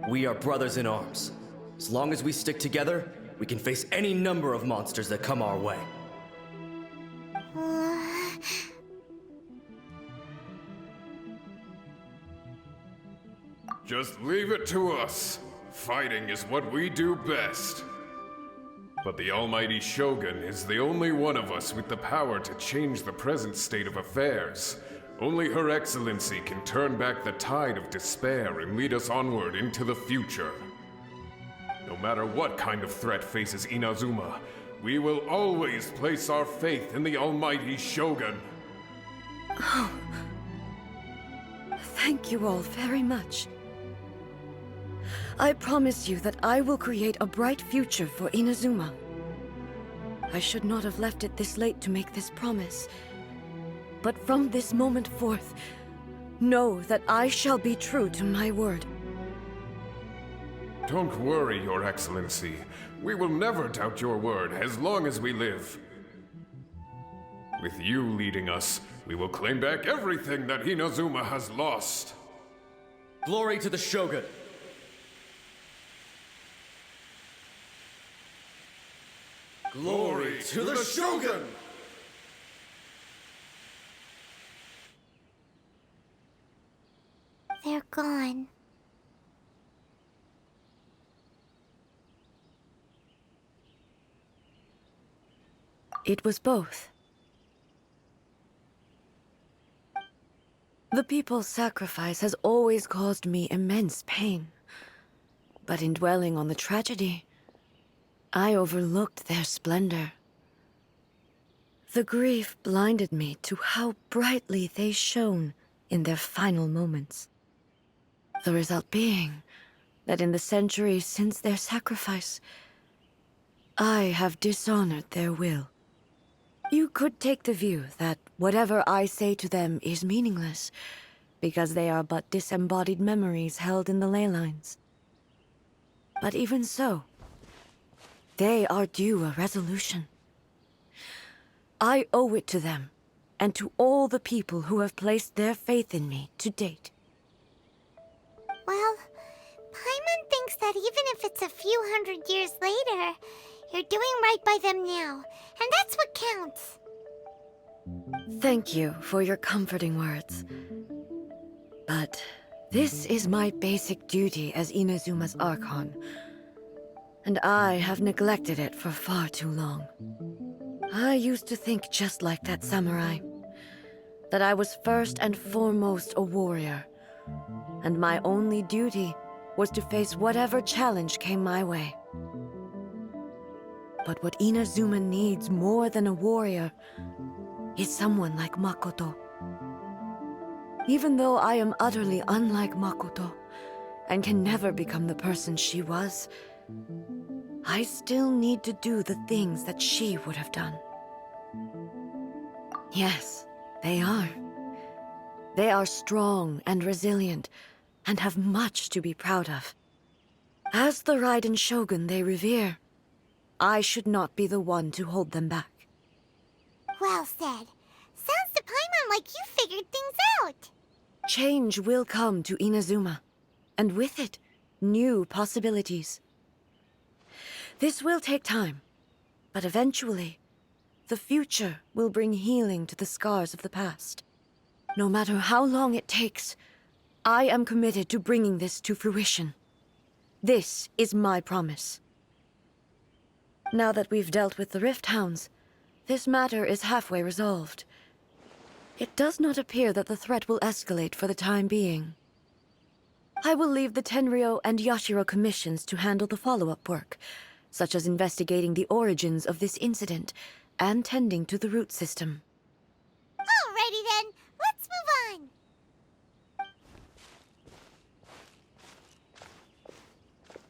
We are brothers in arms. As long as we stick together, we can face any number of monsters that come our way. Just leave it to us. Fighting is what we do best. But the almighty Shogun is the only one of us with the power to change the present state of affairs. Only Her Excellency can turn back the tide of despair and lead us onward into the future. No matter what kind of threat faces Inazuma, we will always place our faith in the almighty Shogun. Thank you all very much. I promise you that I will create a bright future for Inazuma. I should not have left it this late to make this promise. But from this moment forth, know that I shall be true to my word. Don't worry, Your Excellency. We will never doubt your word as long as we live. With you leading us, we will claim back everything that Inazuma has lost. Glory to the Shogun! Glory to the Shogun! They're gone. It was both. The people's sacrifice has always caused me immense pain. But in dwelling on the tragedy, I overlooked their splendor. The grief blinded me to how brightly they shone in their final moments. The result being that in the centuries since their sacrifice, I have dishonored their will. You could take the view that whatever I say to them is meaningless, because they are but disembodied memories held in the ley lines. But even so, they are due a resolution. I owe it to them, and to all the people who have placed their faith in me to date. Well, Paimon thinks that even if it's a few hundred years later, you're doing right by them now, and that's what counts. Thank you for your comforting words. But this is my basic duty as Inazuma's Archon, and I have neglected it for far too long. I used to think just like that samurai, that I was first and foremost a warrior, and my only duty was to face whatever challenge came my way. But what Inazuma needs more than a warrior is someone like Makoto. Even though I am utterly unlike Makoto, and can never become the person she was, I still need to do the things that she would have done. Yes, they are. They are strong and resilient, and have much to be proud of. As the Raiden Shogun they revere, I should not be the one to hold them back. Well said. Sounds to Paimon like you figured things out. Change will come to Inazuma, and with it, new possibilities. This will take time, but eventually, the future will bring healing to the scars of the past. No matter how long it takes, I am committed to bringing this to fruition. This is my promise. Now that we've dealt with the Rift Hounds, this matter is halfway resolved. It does not appear that the threat will escalate for the time being. I will leave the Tenryo and Yashiro commissions to handle the follow-up work, such as investigating the origins of this incident and tending to the root system. Alrighty then, let's move on.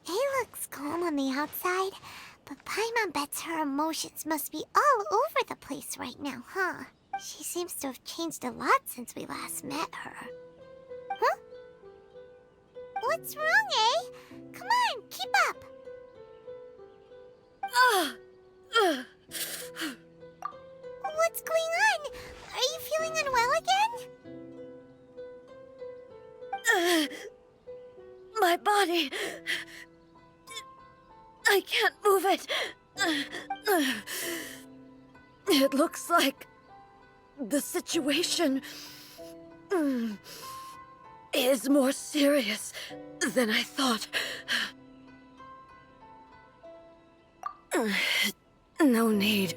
He looks calm on the outside, but Paimon bets her emotions must be all over the place right now, huh? She seems to have changed a lot since we last met her. Huh? What's wrong, eh? Come on, keep up. What's going on? Are you feeling unwell again? My body... I can't move it. It looks like the situation is more serious than I thought. No need.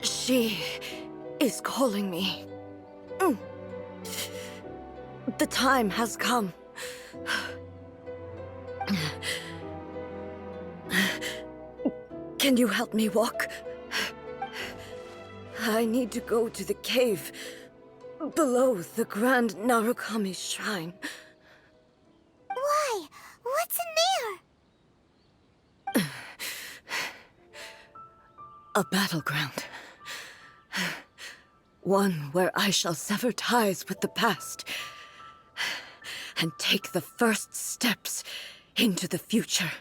She is calling me. The time has come. Can you help me walk? I need to go to the cave below the Grand Narukami Shrine. Why? What's in there? A battleground. One where I shall sever ties with the past and take the first steps into the future.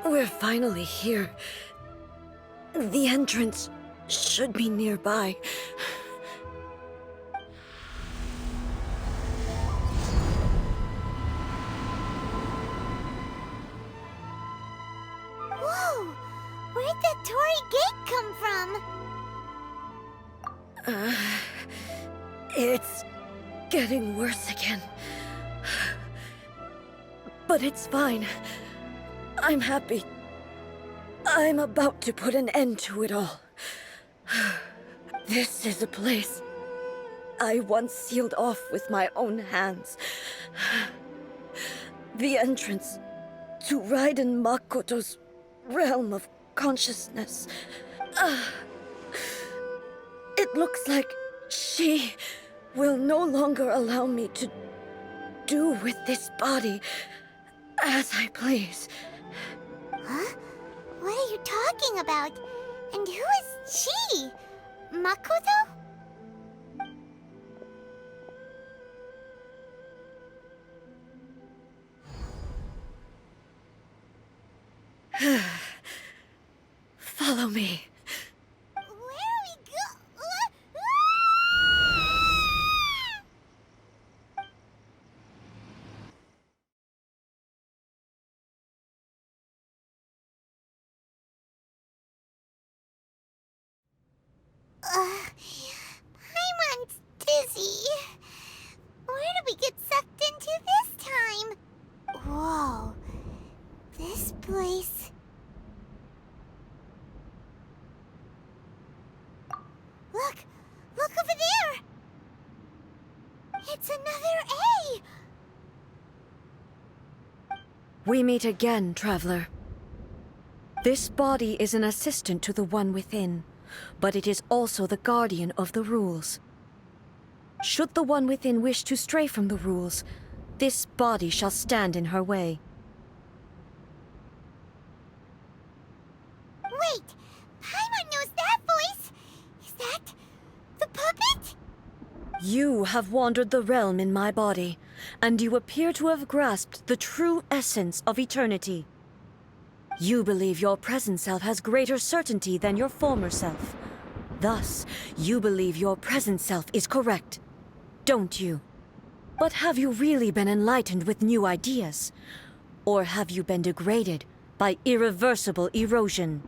We're finally here. The entrance should be nearby. Whoa! Where'd that Torii gate come from? It's getting worse again. But it's fine. I'm happy. I'm about to put an end to it all. This is a place I once sealed off with my own hands. The entrance to Raiden Makoto's realm of consciousness. It looks like she will no longer allow me to do with this body as I please. Huh? What are you talking about? And who is she? Makoto? Follow me. Where are we go? Paimon's dizzy. Where did we get sucked into this time? Whoa. This place... Look! Look over there! It's another A! We meet again, traveler. This body is an assistant to the one within, but it is also the guardian of the rules. Should the one within wish to stray from the rules, this body shall stand in her way. Wait! Paimon knows that voice! Is that... the puppet? You have wandered the realm in my body, and you appear to have grasped the true essence of eternity. You believe your present self has greater certainty than your former self. Thus, you believe your present self is correct, don't you? But have you really been enlightened with new ideas? Or have you been degraded by irreversible erosion?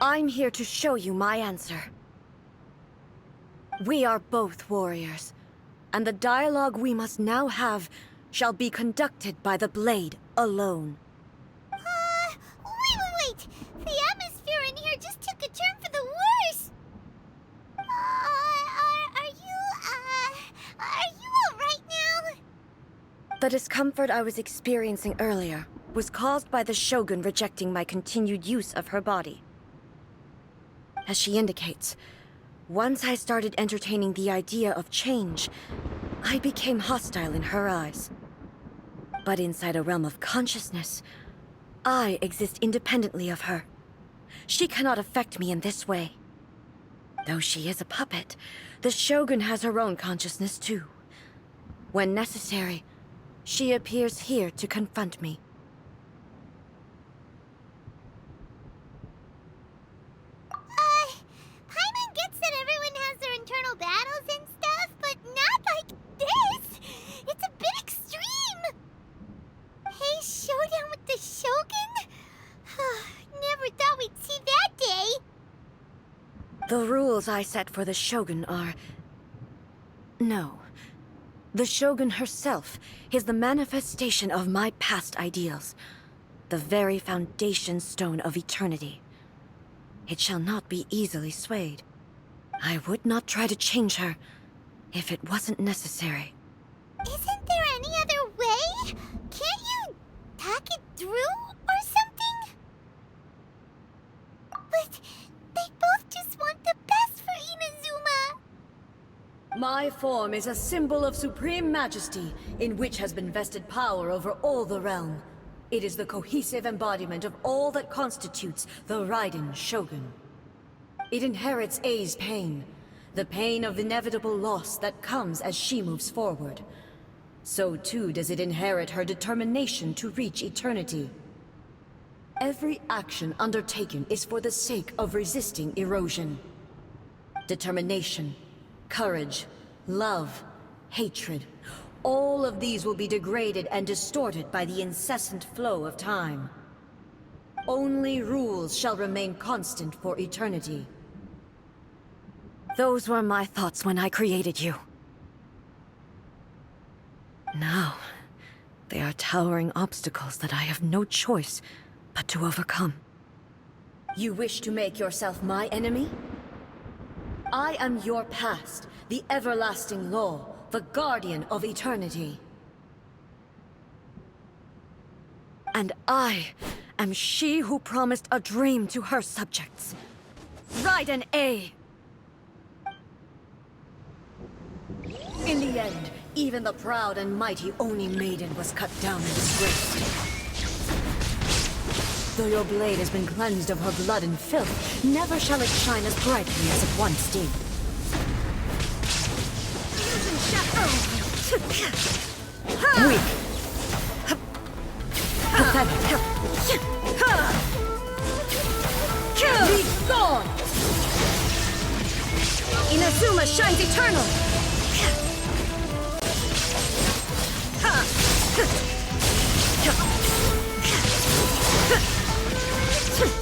I'm here to show you my answer. We are both warriors, and the dialogue we must now have shall be conducted by the blade alone. Wait! The atmosphere in here just took a turn for the worse! Are you alright now? The discomfort I was experiencing earlier was caused by the Shogun rejecting my continued use of her body. As she indicates, once I started entertaining the idea of change, I became hostile in her eyes. But inside a realm of consciousness, I exist independently of her. She cannot affect me in this way. Though she is a puppet, the Shogun has her own consciousness too. When necessary, she appears here to confront me. Paimon gets that everyone has their internal battles and stuff, but not like this! It's a bit extreme! Hey, showdown with the Shogun? Never thought we'd see that day! The rules I set for the Shogun are... No. The Shogun herself is the manifestation of my past ideals. The very foundation stone of eternity. It shall not be easily swayed. I would not try to change her if it wasn't necessary. Isn't there any other way? Can't you talk it through or something? But they both just want the best for Inazuma. My form is a symbol of supreme majesty, in which has been vested power over all the realm. It is the cohesive embodiment of all that constitutes the Raiden Shogun. It inherits Ei's pain, the pain of inevitable loss that comes as she moves forward. So too does it inherit her determination to reach eternity. Every action undertaken is for the sake of resisting erosion. Determination, courage, love, hatred, all of these will be degraded and distorted by the incessant flow of time. Only rules shall remain constant for eternity. Those were my thoughts when I created you. Now, they are towering obstacles that I have no choice but to overcome. You wish to make yourself my enemy? I am your past, the everlasting law, the guardian of eternity. And I am she who promised a dream to her subjects. Ride an A! In the end, even the proud and mighty Oni Maiden was cut down and disgraced. Though your blade has been cleansed of her blood and filth, never shall it shine as brightly as it once did. Weak. Pathetic. Be gone! Inazuma shines eternal!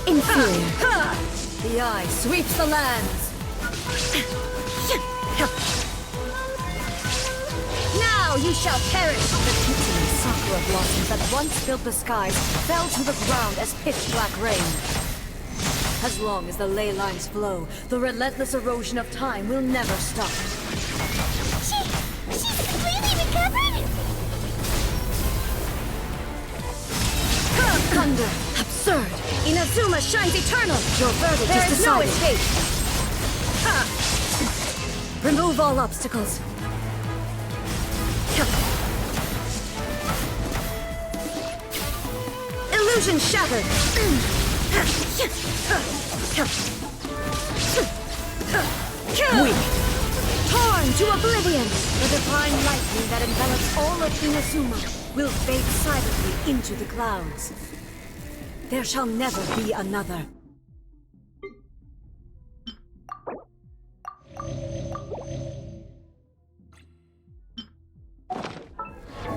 Inferior. The eye sweeps the lands. Now you shall perish! The pitying sakura blossoms that once filled the skies fell to the ground as pitch-black rain. As long as the ley lines flow, the relentless erosion of time will never stop. She's completely recovered? Thunder! Absurd! Inazuma shines eternal! Your verdict is decided. No escape! Remove all obstacles. Illusion shattered! Weak! Torn to oblivion! The divine lightning that envelops all of Inazuma will fade silently into the clouds. There shall never be another.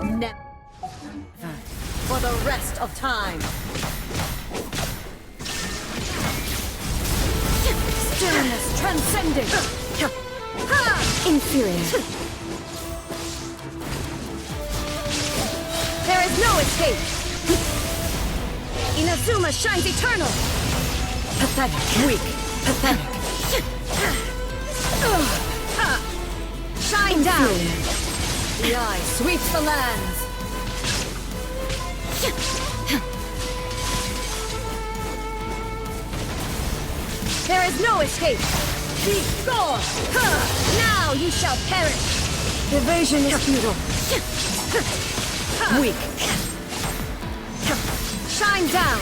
Never. For the rest of time. Sternness transcending. Inferior. There is no escape. Inazuma shines eternal! Pathetic. Weak. Pathetic. Shine down! The eye sweeps the lands! There is no escape! Be gone! Now you shall perish! Evasion is futile. Weak. Shine down!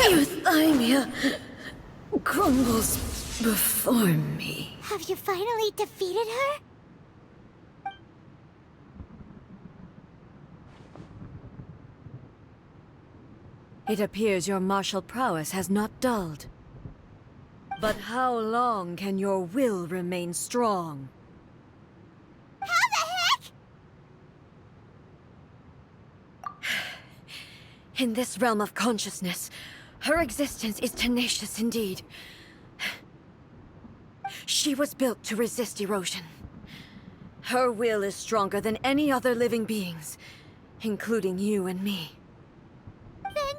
Euthymia crumbles before me. Have you finally defeated her? It appears your martial prowess has not dulled. But how long can your will remain strong? How the heck? In this realm of consciousness, her existence is tenacious indeed. She was built to resist erosion. Her will is stronger than any other living being's, including you and me. Then,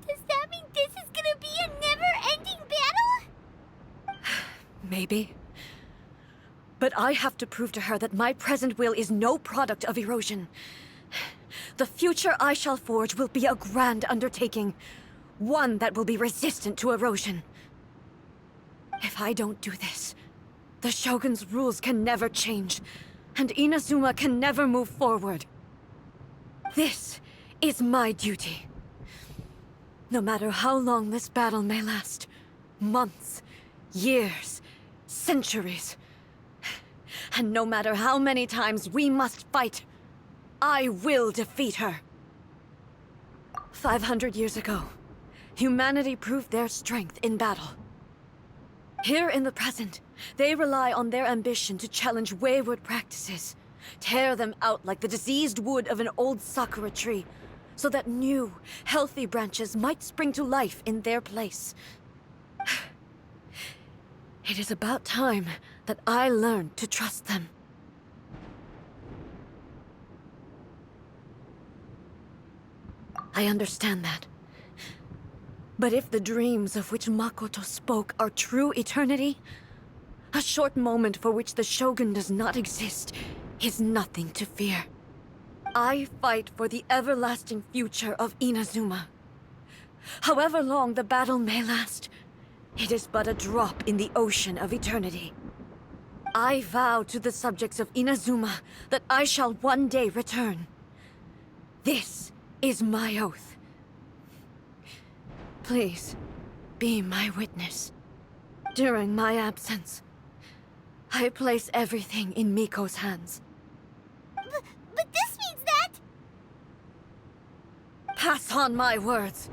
does that mean this is gonna be a never-ending battle? Maybe. But I have to prove to her that my present will is no product of erosion. The future I shall forge will be a grand undertaking. One that will be resistant to erosion. If I don't do this, the Shogun's rules can never change, and Inazuma can never move forward. This is my duty. No matter how long this battle may last, months, years, centuries, and no matter how many times we must fight, I will defeat her. 500 years ago, humanity proved their strength in battle. Here in the present, they rely on their ambition to challenge wayward practices, tear them out like the diseased wood of an old sakura tree, so that new, healthy branches might spring to life in their place. It is about time that I learned to trust them. I understand that. But if the dreams of which Makoto spoke are true eternity, A short moment for which the Shogun does not exist is nothing to fear. I fight for the everlasting future of Inazuma. However long the battle may last, it is but a drop in the ocean of eternity. I vow to the subjects of Inazuma that I shall one day return. This is my oath. Please, be my witness. During my absence, I place everything in Miko's hands. But this means that... Pass on my words.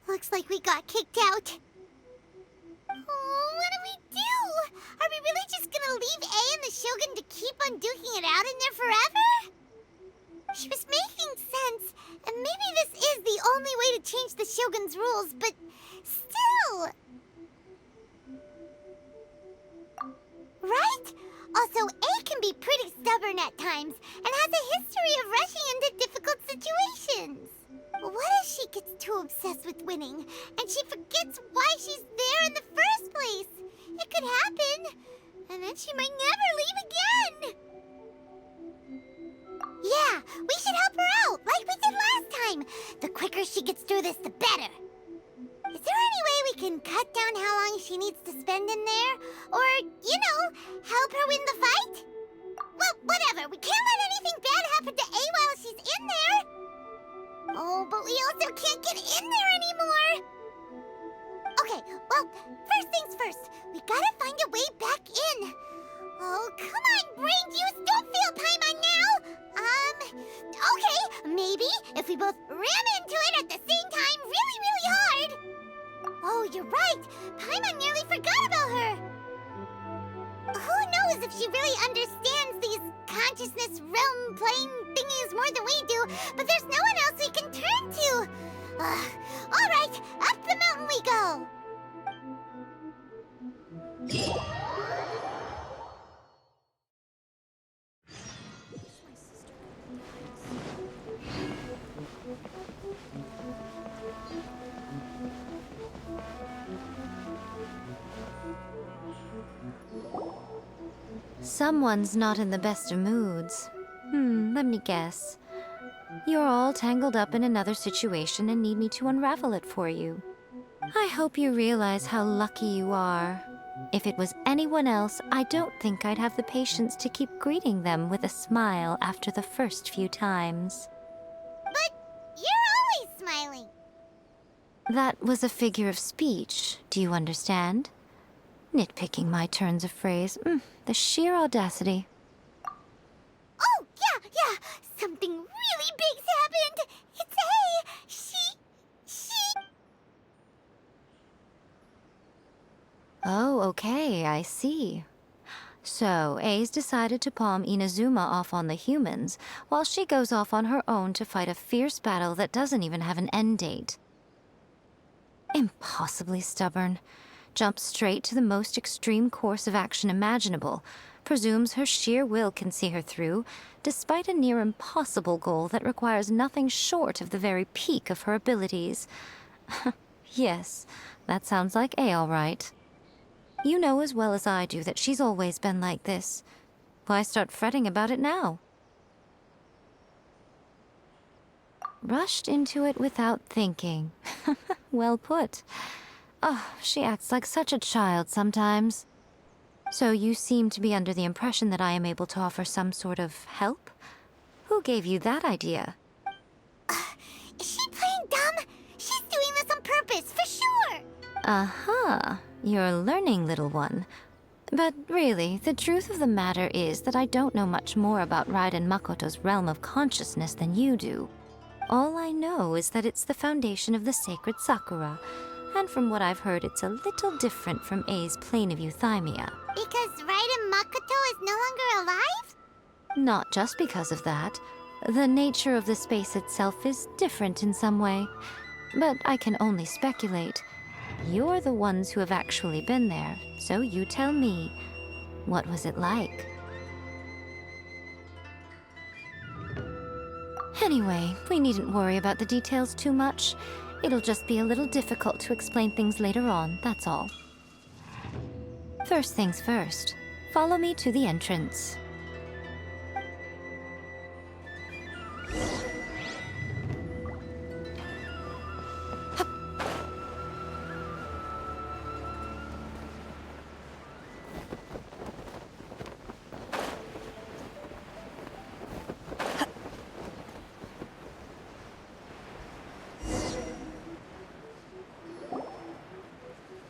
Looks like we got kicked out. Oh, what do we do? Are we really just gonna leave A and the Shogun to keep on duking it out in there forever? She was making sense, and maybe this is the only way to change the Shogun's rules, but still... Right? Also, A can be pretty stubborn at times, and has a history of rushing into difficult situations. What if she gets too obsessed with winning, and she forgets why she's there in the first place? It could happen, and then she might never leave again. Yeah, we should help her out, like we did last time. The quicker she gets through this, the better. Is there any way we can cut down how long she needs to spend in there? Or, you know, help her win the fight? Well, whatever, we can't let anything bad happen to A while she's in there. Oh, but we also can't get in there anymore! Okay, well, first things first. We gotta find a way back in. Oh, come on, brain juice! Don't fail Paimon now! Okay, maybe if we both ram into it at the same time really, really hard. Oh, you're right! Paimon nearly forgot about her! Who knows if she really understands these consciousness realm plane thingies more than we do, but there's no one else we can turn to. Alright, up the mountain we go. Someone's not in the best of moods. Let me guess. You're all tangled up in another situation and need me to unravel it for you. I hope you realize how lucky you are. If it was anyone else, I don't think I'd have the patience to keep greeting them with a smile after the first few times. But you're always smiling. That was a figure of speech, do you understand? Nitpicking my turns of phrase. The sheer audacity. Oh, yeah. Something really big's happened. It's A. She... Oh, okay, I see. So, A's decided to palm Inazuma off on the humans, while she goes off on her own to fight a fierce battle that doesn't even have an end date. Impossibly stubborn. Jumps straight to the most extreme course of action imaginable, presumes her sheer will can see her through, despite a near impossible goal that requires nothing short of the very peak of her abilities. Yes, that sounds like A all right. You know as well as I do that she's always been like this. Why start fretting about it now? Rushed into it without thinking. Well put. Oh, she acts like such a child sometimes. So you seem to be under the impression that I am able to offer some sort of help? Who gave you that idea? Is she playing dumb? She's doing this on purpose, for sure! Uh-huh. You're learning, little one. But really, the truth of the matter is that I don't know much more about Raiden Makoto's realm of consciousness than you do. All I know is that it's the foundation of the sacred Sakura, and from what I've heard, it's a little different from A's plane of euthymia. Because Raiden Makoto is no longer alive? Not just because of that. The nature of the space itself is different in some way. but I can only speculate. You're the ones who have actually been there, so you tell me, what was it like? Anyway, we needn't worry about the details too much. It'll just be a little difficult to explain things later on, that's all. First things first, follow me to the entrance.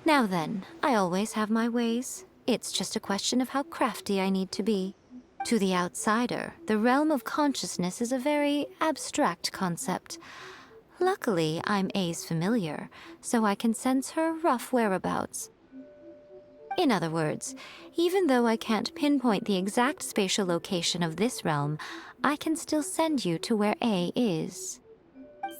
Now then, I always have my ways. It's just a question of how crafty I need to be. To the outsider, the realm of consciousness is a very abstract concept. Luckily, I'm A's familiar, so I can sense her rough whereabouts. In other words, even though I can't pinpoint the exact spatial location of this realm, I can still send you to where A is.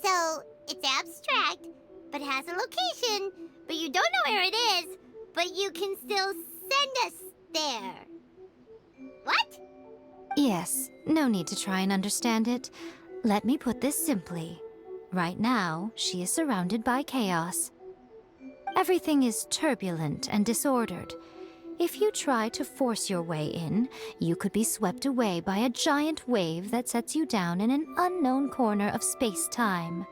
So, it's abstract, but has a location, but you don't know where it is, but you can still send us there. What? Yes, no need to try and understand it. Let me put this simply. Right now, she is surrounded by chaos. Everything is turbulent and disordered. If you try to force your way in, you could be swept away by a giant wave that sets you down in an unknown corner of space-time.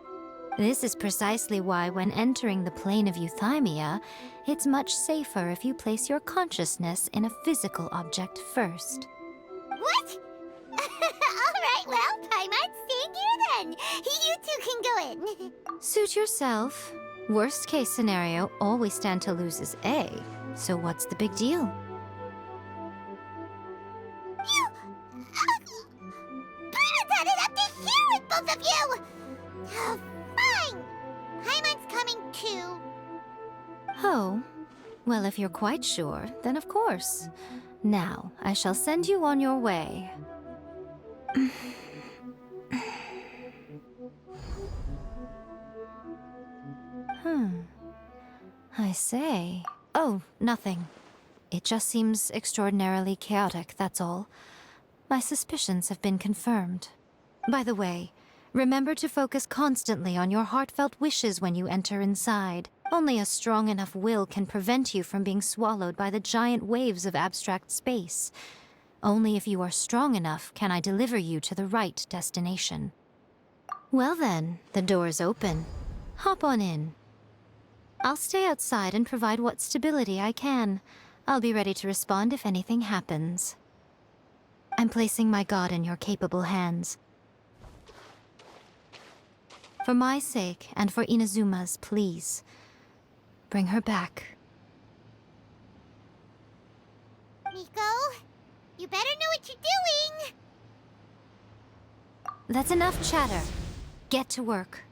This is precisely why when entering the plane of euthymia, it's much safer if you place your consciousness in a physical object first. What? Alright, well, Paimon, stand here then. You two can go in. Suit yourself. Worst case scenario, all we stand to lose is A. So what's the big deal? You... Paimon's had it up to here with both of you! Oh, fine! Paimon's coming too. Oh, well, if you're quite sure, then of course. Now, I shall send you on your way. I say. Oh, nothing. It just seems extraordinarily chaotic, that's all. My suspicions have been confirmed. By the way, remember to focus constantly on your heartfelt wishes when you enter inside. Only a strong enough will can prevent you from being swallowed by the giant waves of abstract space. Only if you are strong enough can I deliver you to the right destination. Well then, the door's open. Hop on in. I'll stay outside and provide what stability I can. I'll be ready to respond if anything happens. I'm placing my god in your capable hands. For my sake, and for Inazuma's, please. Bring her back. Miko, you better know what you're doing! That's enough chatter. Get to work.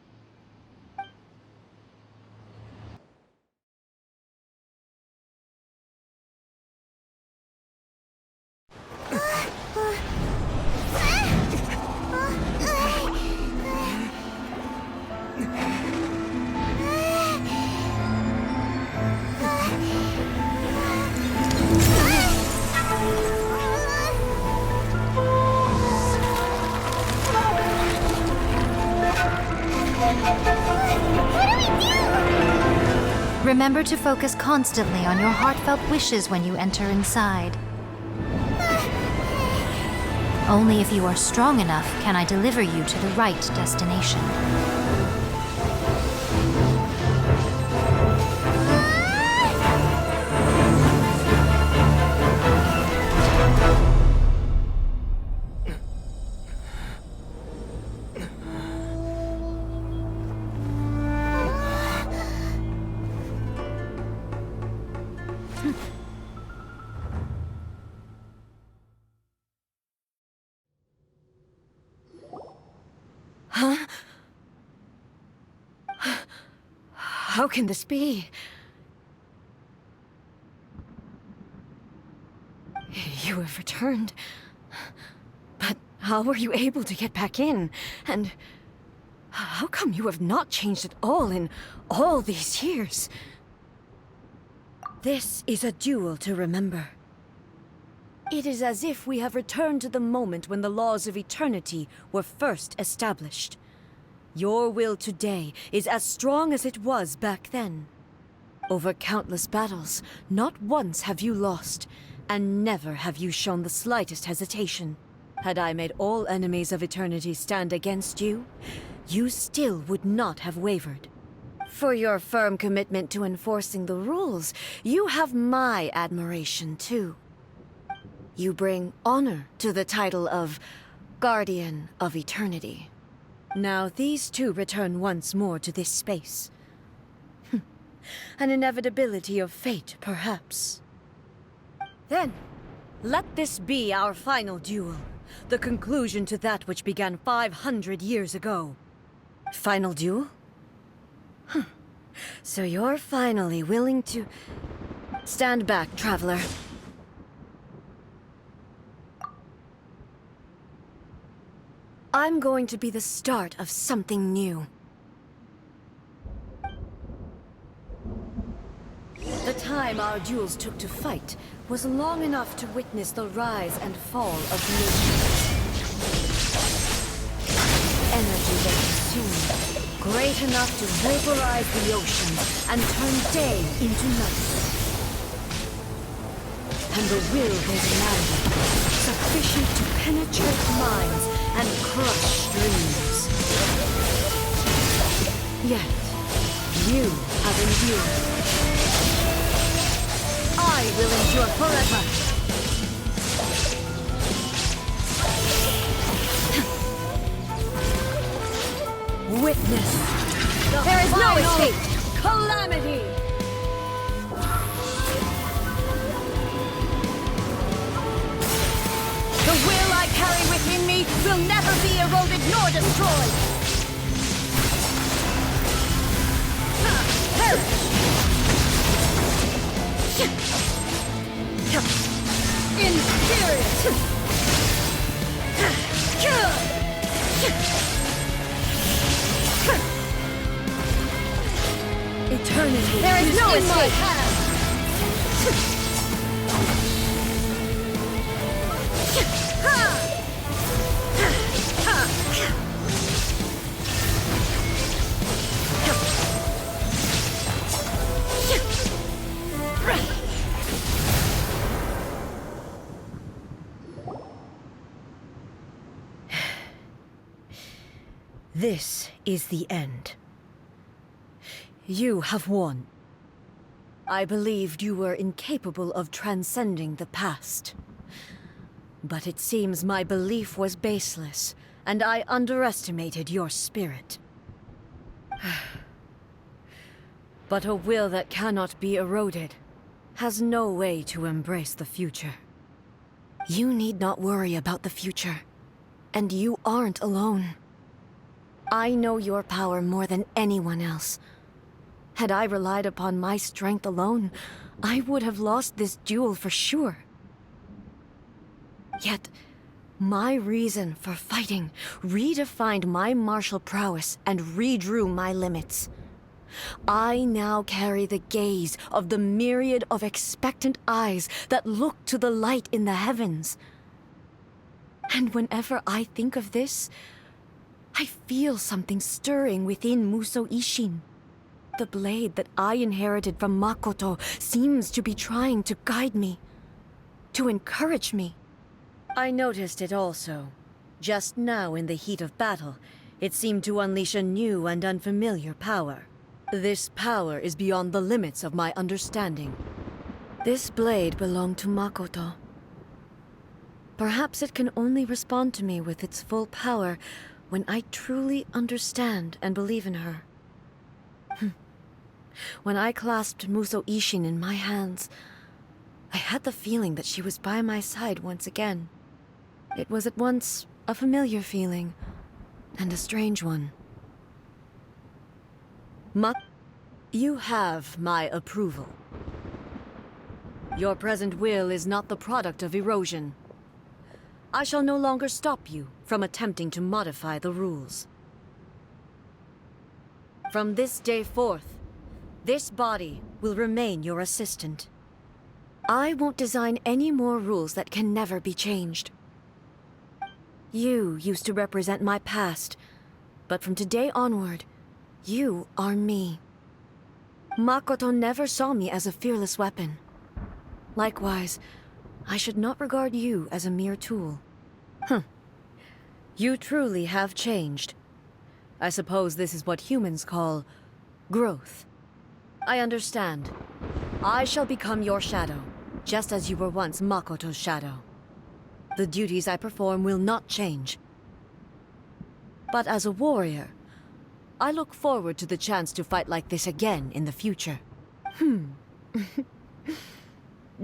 Remember to focus constantly on your heartfelt wishes when you enter inside. Only if you are strong enough can I deliver you to the right destination. How can this be? You have returned. But how were you able to get back in? And How come you have not changed at all in all these years? This is a duel to remember. It is as if we have returned to the moment when the laws of eternity were first established. Your will today is as strong as it was back then. Over countless battles, not once have you lost, and never have you shown the slightest hesitation. Had I made all enemies of eternity stand against you, you still would not have wavered. For your firm commitment to enforcing the rules, you have my admiration too. You bring honor to the title of Guardian of Eternity. Now these two return once more to this space. An inevitability of fate, perhaps. Then, let this be our final duel. The conclusion to that which began 500 years ago. Final duel? So you're finally willing to... Stand back, traveler. I'm going to be the start of something new. The time our duels took to fight was long enough to witness the rise and fall of nations. Energy they consumed, great enough to vaporize the oceans and turn day into night. And the will they demanded, sufficient to penetrate minds and crush streams. Yet, you have endured. I will endure forever. Witness. There is no escape. Calamity. The will I carry within me will never be eroded nor destroyed. Perish. In spirit! Eternity there is no in my hand! This is the end. You have won. I believed you were incapable of transcending the past. But it seems my belief was baseless, and I underestimated your spirit. But a will that cannot be eroded has no way to embrace the future. You need not worry about the future, and you aren't alone. I know your power more than anyone else. Had I relied upon my strength alone, I would have lost this duel for sure. Yet, my reason for fighting redefined my martial prowess and redrew my limits. I now carry the gaze of the myriad of expectant eyes that look to the light in the heavens. And whenever I think of this, I feel something stirring within Musou Ishin. The blade that I inherited from Makoto seems to be trying to guide me, to encourage me. I noticed it also. Just now in the heat of battle, it seemed to unleash a new and unfamiliar power. This power is beyond the limits of my understanding. This blade belonged to Makoto. Perhaps it can only respond to me with its full power when I truly understand and believe in her. When I clasped Musou Ishin in my hands, I had the feeling that she was by my side once again. It was at once a familiar feeling and a strange one. You have my approval. Your present will is not the product of erosion. I shall no longer stop you from attempting to modify the rules. From this day forth, this body will remain your assistant. I won't design any more rules that can never be changed. You used to represent my past, but from today onward, you are me. Makoto never saw me as a fearless weapon. Likewise, I should not regard you as a mere tool. You truly have changed. I suppose this is what humans call growth. I understand. I shall become your shadow, just as you were once Makoto's shadow. The duties I perform will not change. But as a warrior, I look forward to the chance to fight like this again in the future.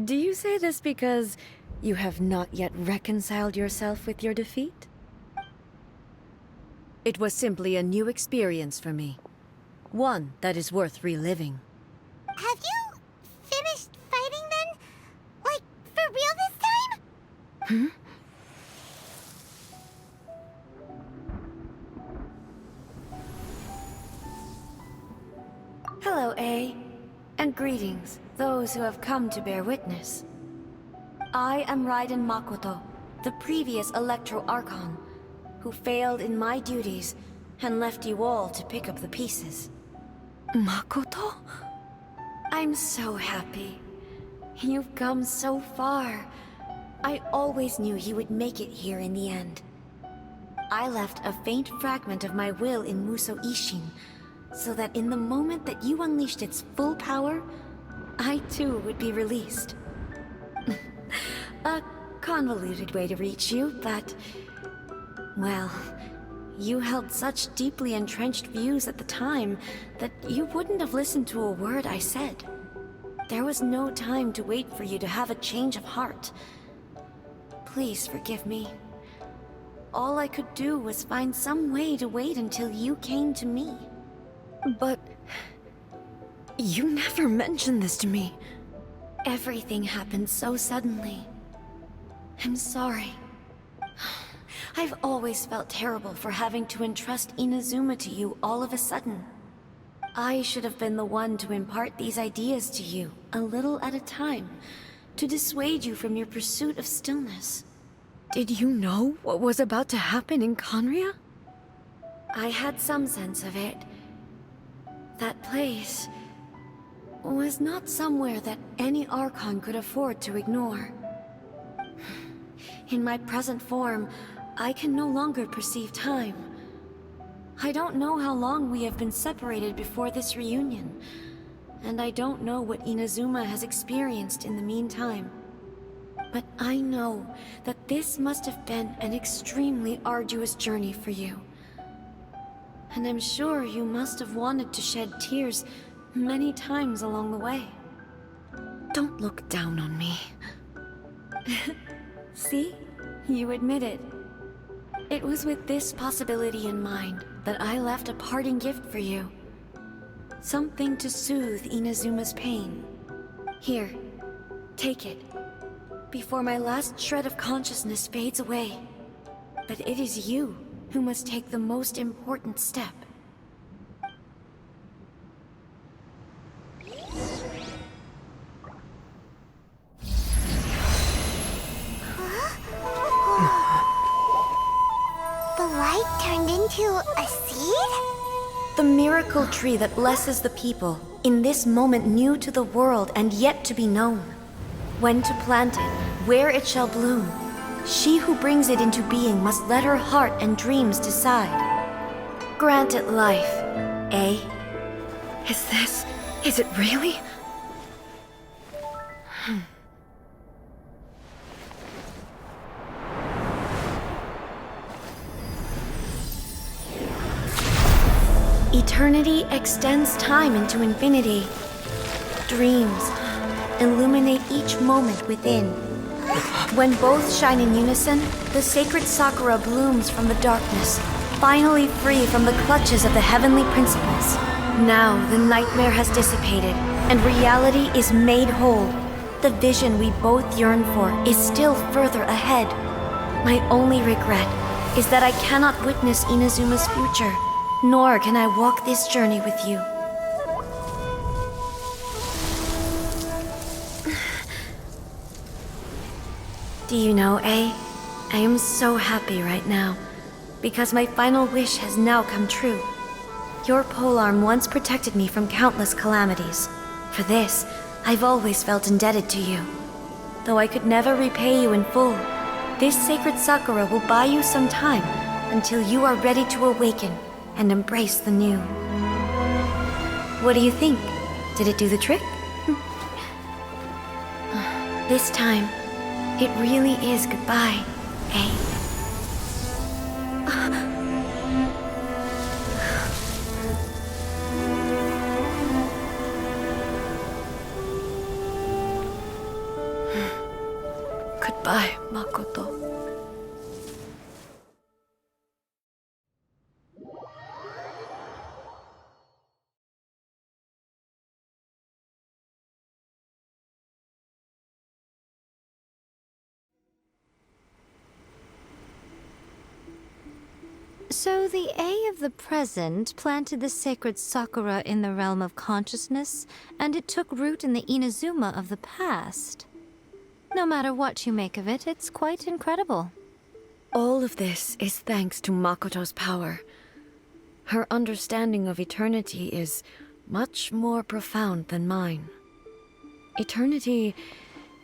Do you say this because you have not yet reconciled yourself with your defeat? It was simply a new experience for me. One that is worth reliving. Have you finished fighting then? Like, for real this time? Hello, A. And greetings, those who have come to bear witness. I am Raiden Makoto, the previous Electro Archon, who failed in my duties and left you all to pick up the pieces. Makoto? I'm so happy. You've come so far. I always knew you would make it here in the end. I left a faint fragment of my will in Muso Ishin, so that in the moment that you unleashed its full power, I too would be released. A convoluted way to reach you, but... well, you held such deeply entrenched views at the time that you wouldn't have listened to a word I said. There was no time to wait for you to have a change of heart. Please forgive me. All I could do was find some way to wait until you came to me. But... you never mentioned this to me. Everything happened so suddenly. I'm sorry. I've always felt terrible for having to entrust Inazuma to you all of a sudden. I should have been the one to impart these ideas to you, a little at a time, to dissuade you from your pursuit of stillness. Did you know what was about to happen in Conria? I had some sense of it. That place was not somewhere that any Archon could afford to ignore. In my present form, I can no longer perceive time. I don't know how long we have been separated before this reunion, and I don't know what Inazuma has experienced in the meantime. But I know that this must have been an extremely arduous journey for you. And I'm sure you must have wanted to shed tears many times along the way. Don't look down on me. See? You admit it. It was with this possibility in mind that I left a parting gift for you. Something to soothe Inazuma's pain. Here, take it. Before my last shred of consciousness fades away. But it is you who must take the most important step. The light turned into a seed? The miracle tree that blesses the people, in this moment new to the world and yet to be known. When to plant it, where it shall bloom. She who brings it into being must let her heart and dreams decide. Grant it life, eh? Is it really? Eternity extends time into infinity. Dreams illuminate each moment within. When both shine in unison, the sacred Sakura blooms from the darkness, finally free from the clutches of the heavenly principles. Now the nightmare has dissipated, and reality is made whole. The vision we both yearn for is still further ahead. My only regret is that I cannot witness Inazuma's future, nor can I walk this journey with you. Do you know, A? I am so happy right now, because my final wish has now come true. Your polearm once protected me from countless calamities. For this, I've always felt indebted to you. Though I could never repay you in full, this sacred Sakura will buy you some time until you are ready to awaken and embrace the new. What do you think? Did it do the trick? This time, it really is goodbye, eh? Goodbye, Makoto. So the A of the present planted the sacred Sakura in the realm of consciousness, and it took root in the Inazuma of the past. No matter what you make of it, it's quite incredible. All of this is thanks to Makoto's power. Her understanding of eternity is much more profound than mine. Eternity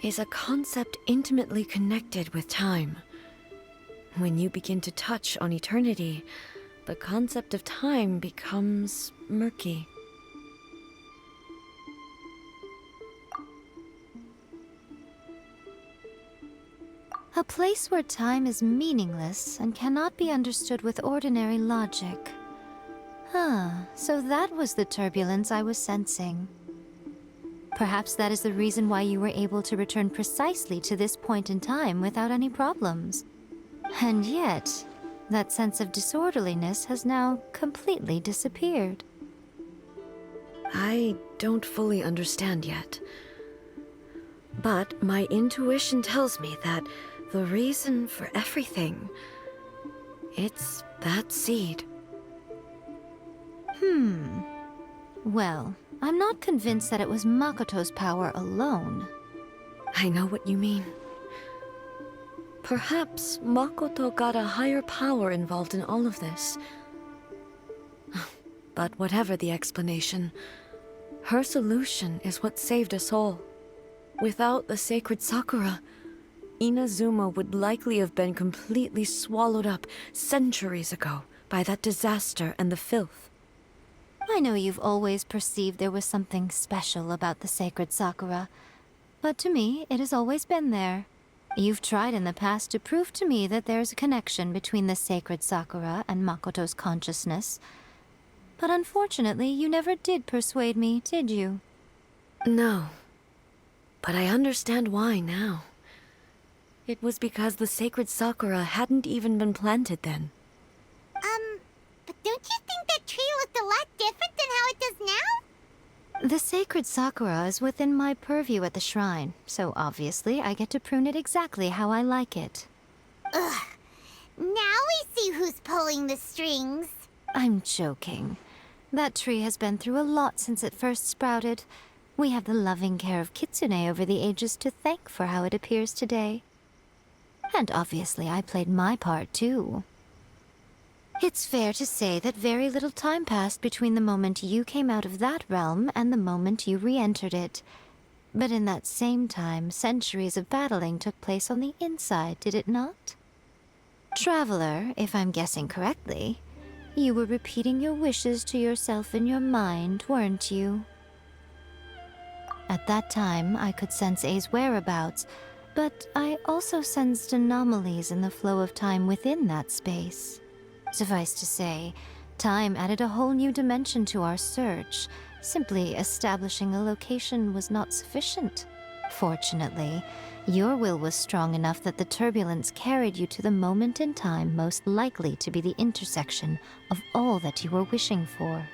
is a concept intimately connected with time. When you begin to touch on eternity, the concept of time becomes murky. A place where time is meaningless and cannot be understood with ordinary logic. So that was the turbulence I was sensing. Perhaps that is the reason why you were able to return precisely to this point in time without any problems. And yet, that sense of disorderliness has now completely disappeared. I don't fully understand yet. But my intuition tells me that the reason for everything, it's that seed. Well, I'm not convinced that it was Makoto's power alone. I know what you mean. Perhaps Makoto got a higher power involved in all of this. But whatever the explanation, her solution is what saved us all. Without the sacred Sakura, Inazuma would likely have been completely swallowed up centuries ago by that disaster and the filth. I know you've always perceived there was something special about the sacred Sakura, but to me, it has always been there. You've tried in the past to prove to me that there's a connection between the sacred Sakura and Makoto's consciousness, but unfortunately, you never did persuade me, did you? No, but I understand why now. It was because the sacred Sakura hadn't even been planted then. But don't you think that tree looked a lot different than how it does now? The sacred Sakura is within my purview at the shrine, so obviously I get to prune it exactly how I like it. Ugh. Now we see who's pulling the strings. I'm joking. That tree has been through a lot since it first sprouted. We have the loving care of Kitsune over the ages to thank for how it appears today. And obviously I played my part too. It's fair to say that very little time passed between the moment you came out of that realm and the moment you re-entered it. But in that same time, centuries of battling took place on the inside, did it not? Traveler, if I'm guessing correctly, you were repeating your wishes to yourself in your mind, weren't you? At that time, I could sense A's whereabouts, but I also sensed anomalies in the flow of time within that space. Suffice to say, time added a whole new dimension to our search. Simply establishing a location was not sufficient. Fortunately, your will was strong enough that the turbulence carried you to the moment in time most likely to be the intersection of all that you were wishing for.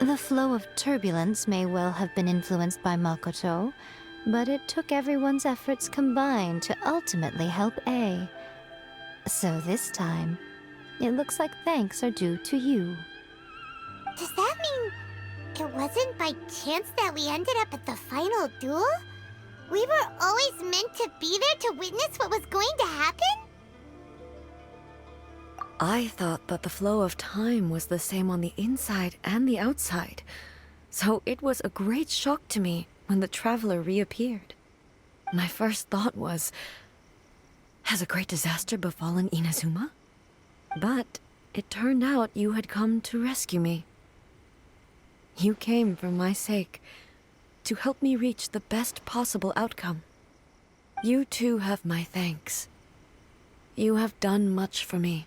The flow of turbulence may well have been influenced by Makoto, but it took everyone's efforts combined to ultimately help A. So this time, it looks like thanks are due to you. Does that mean it wasn't by chance that we ended up at the final duel? We were always meant to be there to witness what was going to happen? I thought that the flow of time was the same on the inside and the outside, so it was a great shock to me when the traveler reappeared. My first thought was, has a great disaster befallen Inazuma? But it turned out you had come to rescue me. You came for my sake, to help me reach the best possible outcome. You too have my thanks. You have done much for me,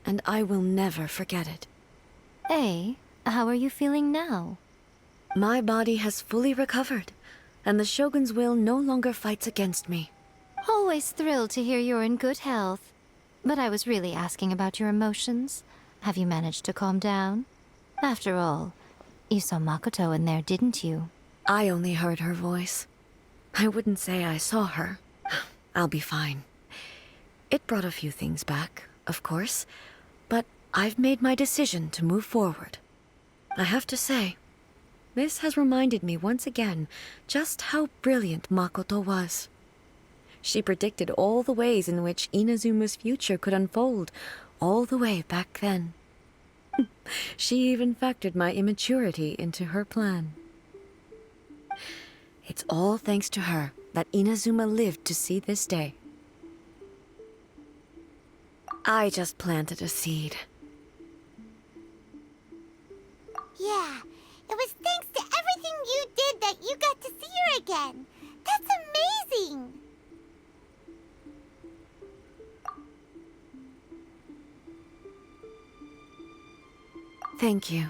and I will never forget it. Hey, how are you feeling now? My body has fully recovered, and the Shogun's will no longer fights against me. Always thrilled to hear you're in good health. But I was really asking about your emotions. Have you managed to calm down? After all, you saw Makoto in there, didn't you? I only heard her voice. I wouldn't say I saw her. I'll be fine. It brought a few things back, of course, but I've made my decision to move forward. I have to say, this has reminded me once again just how brilliant Makoto was. She predicted all the ways in which Inazuma's future could unfold, all the way back then. She even factored my immaturity into her plan. It's all thanks to her that Inazuma lived to see this day. I just planted a seed. Yeah, it was thanks to everything you did that you got to see her again. That's amazing! Thank you.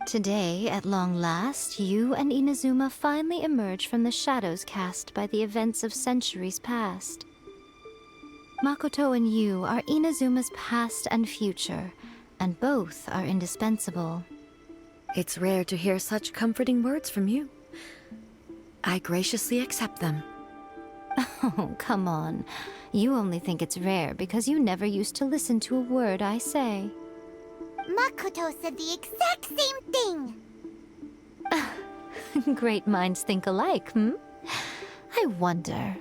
Today, at long last, you and Inazuma finally emerge from the shadows cast by the events of centuries past. Makoto and you are Inazuma's past and future, and both are indispensable. It's rare to hear such comforting words from you. I graciously accept them. Oh, come on. You only think it's rare because you never used to listen to a word I say. Makoto said the exact same thing! Great minds think alike, hmm? I wonder,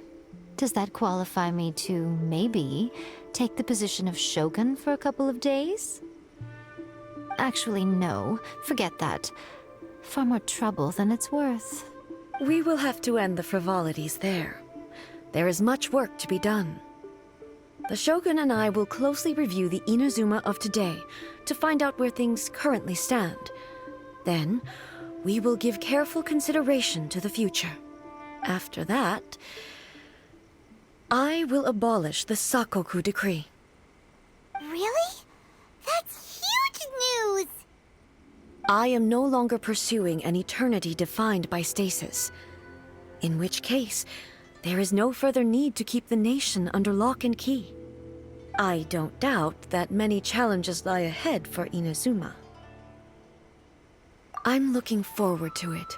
does that qualify me to, maybe, take the position of Shogun for a couple of days? Actually, no. Forget that. Far more trouble than it's worth. We will have to end the frivolities there. There is much work to be done. The Shogun and I will closely review the Inazuma of today to find out where things currently stand. Then, we will give careful consideration to the future. After that, I will abolish the Sakoku decree. Really? That's huge news! I am no longer pursuing an eternity defined by stasis. In which case, there is no further need to keep the nation under lock and key. I don't doubt that many challenges lie ahead for Inazuma. I'm looking forward to it.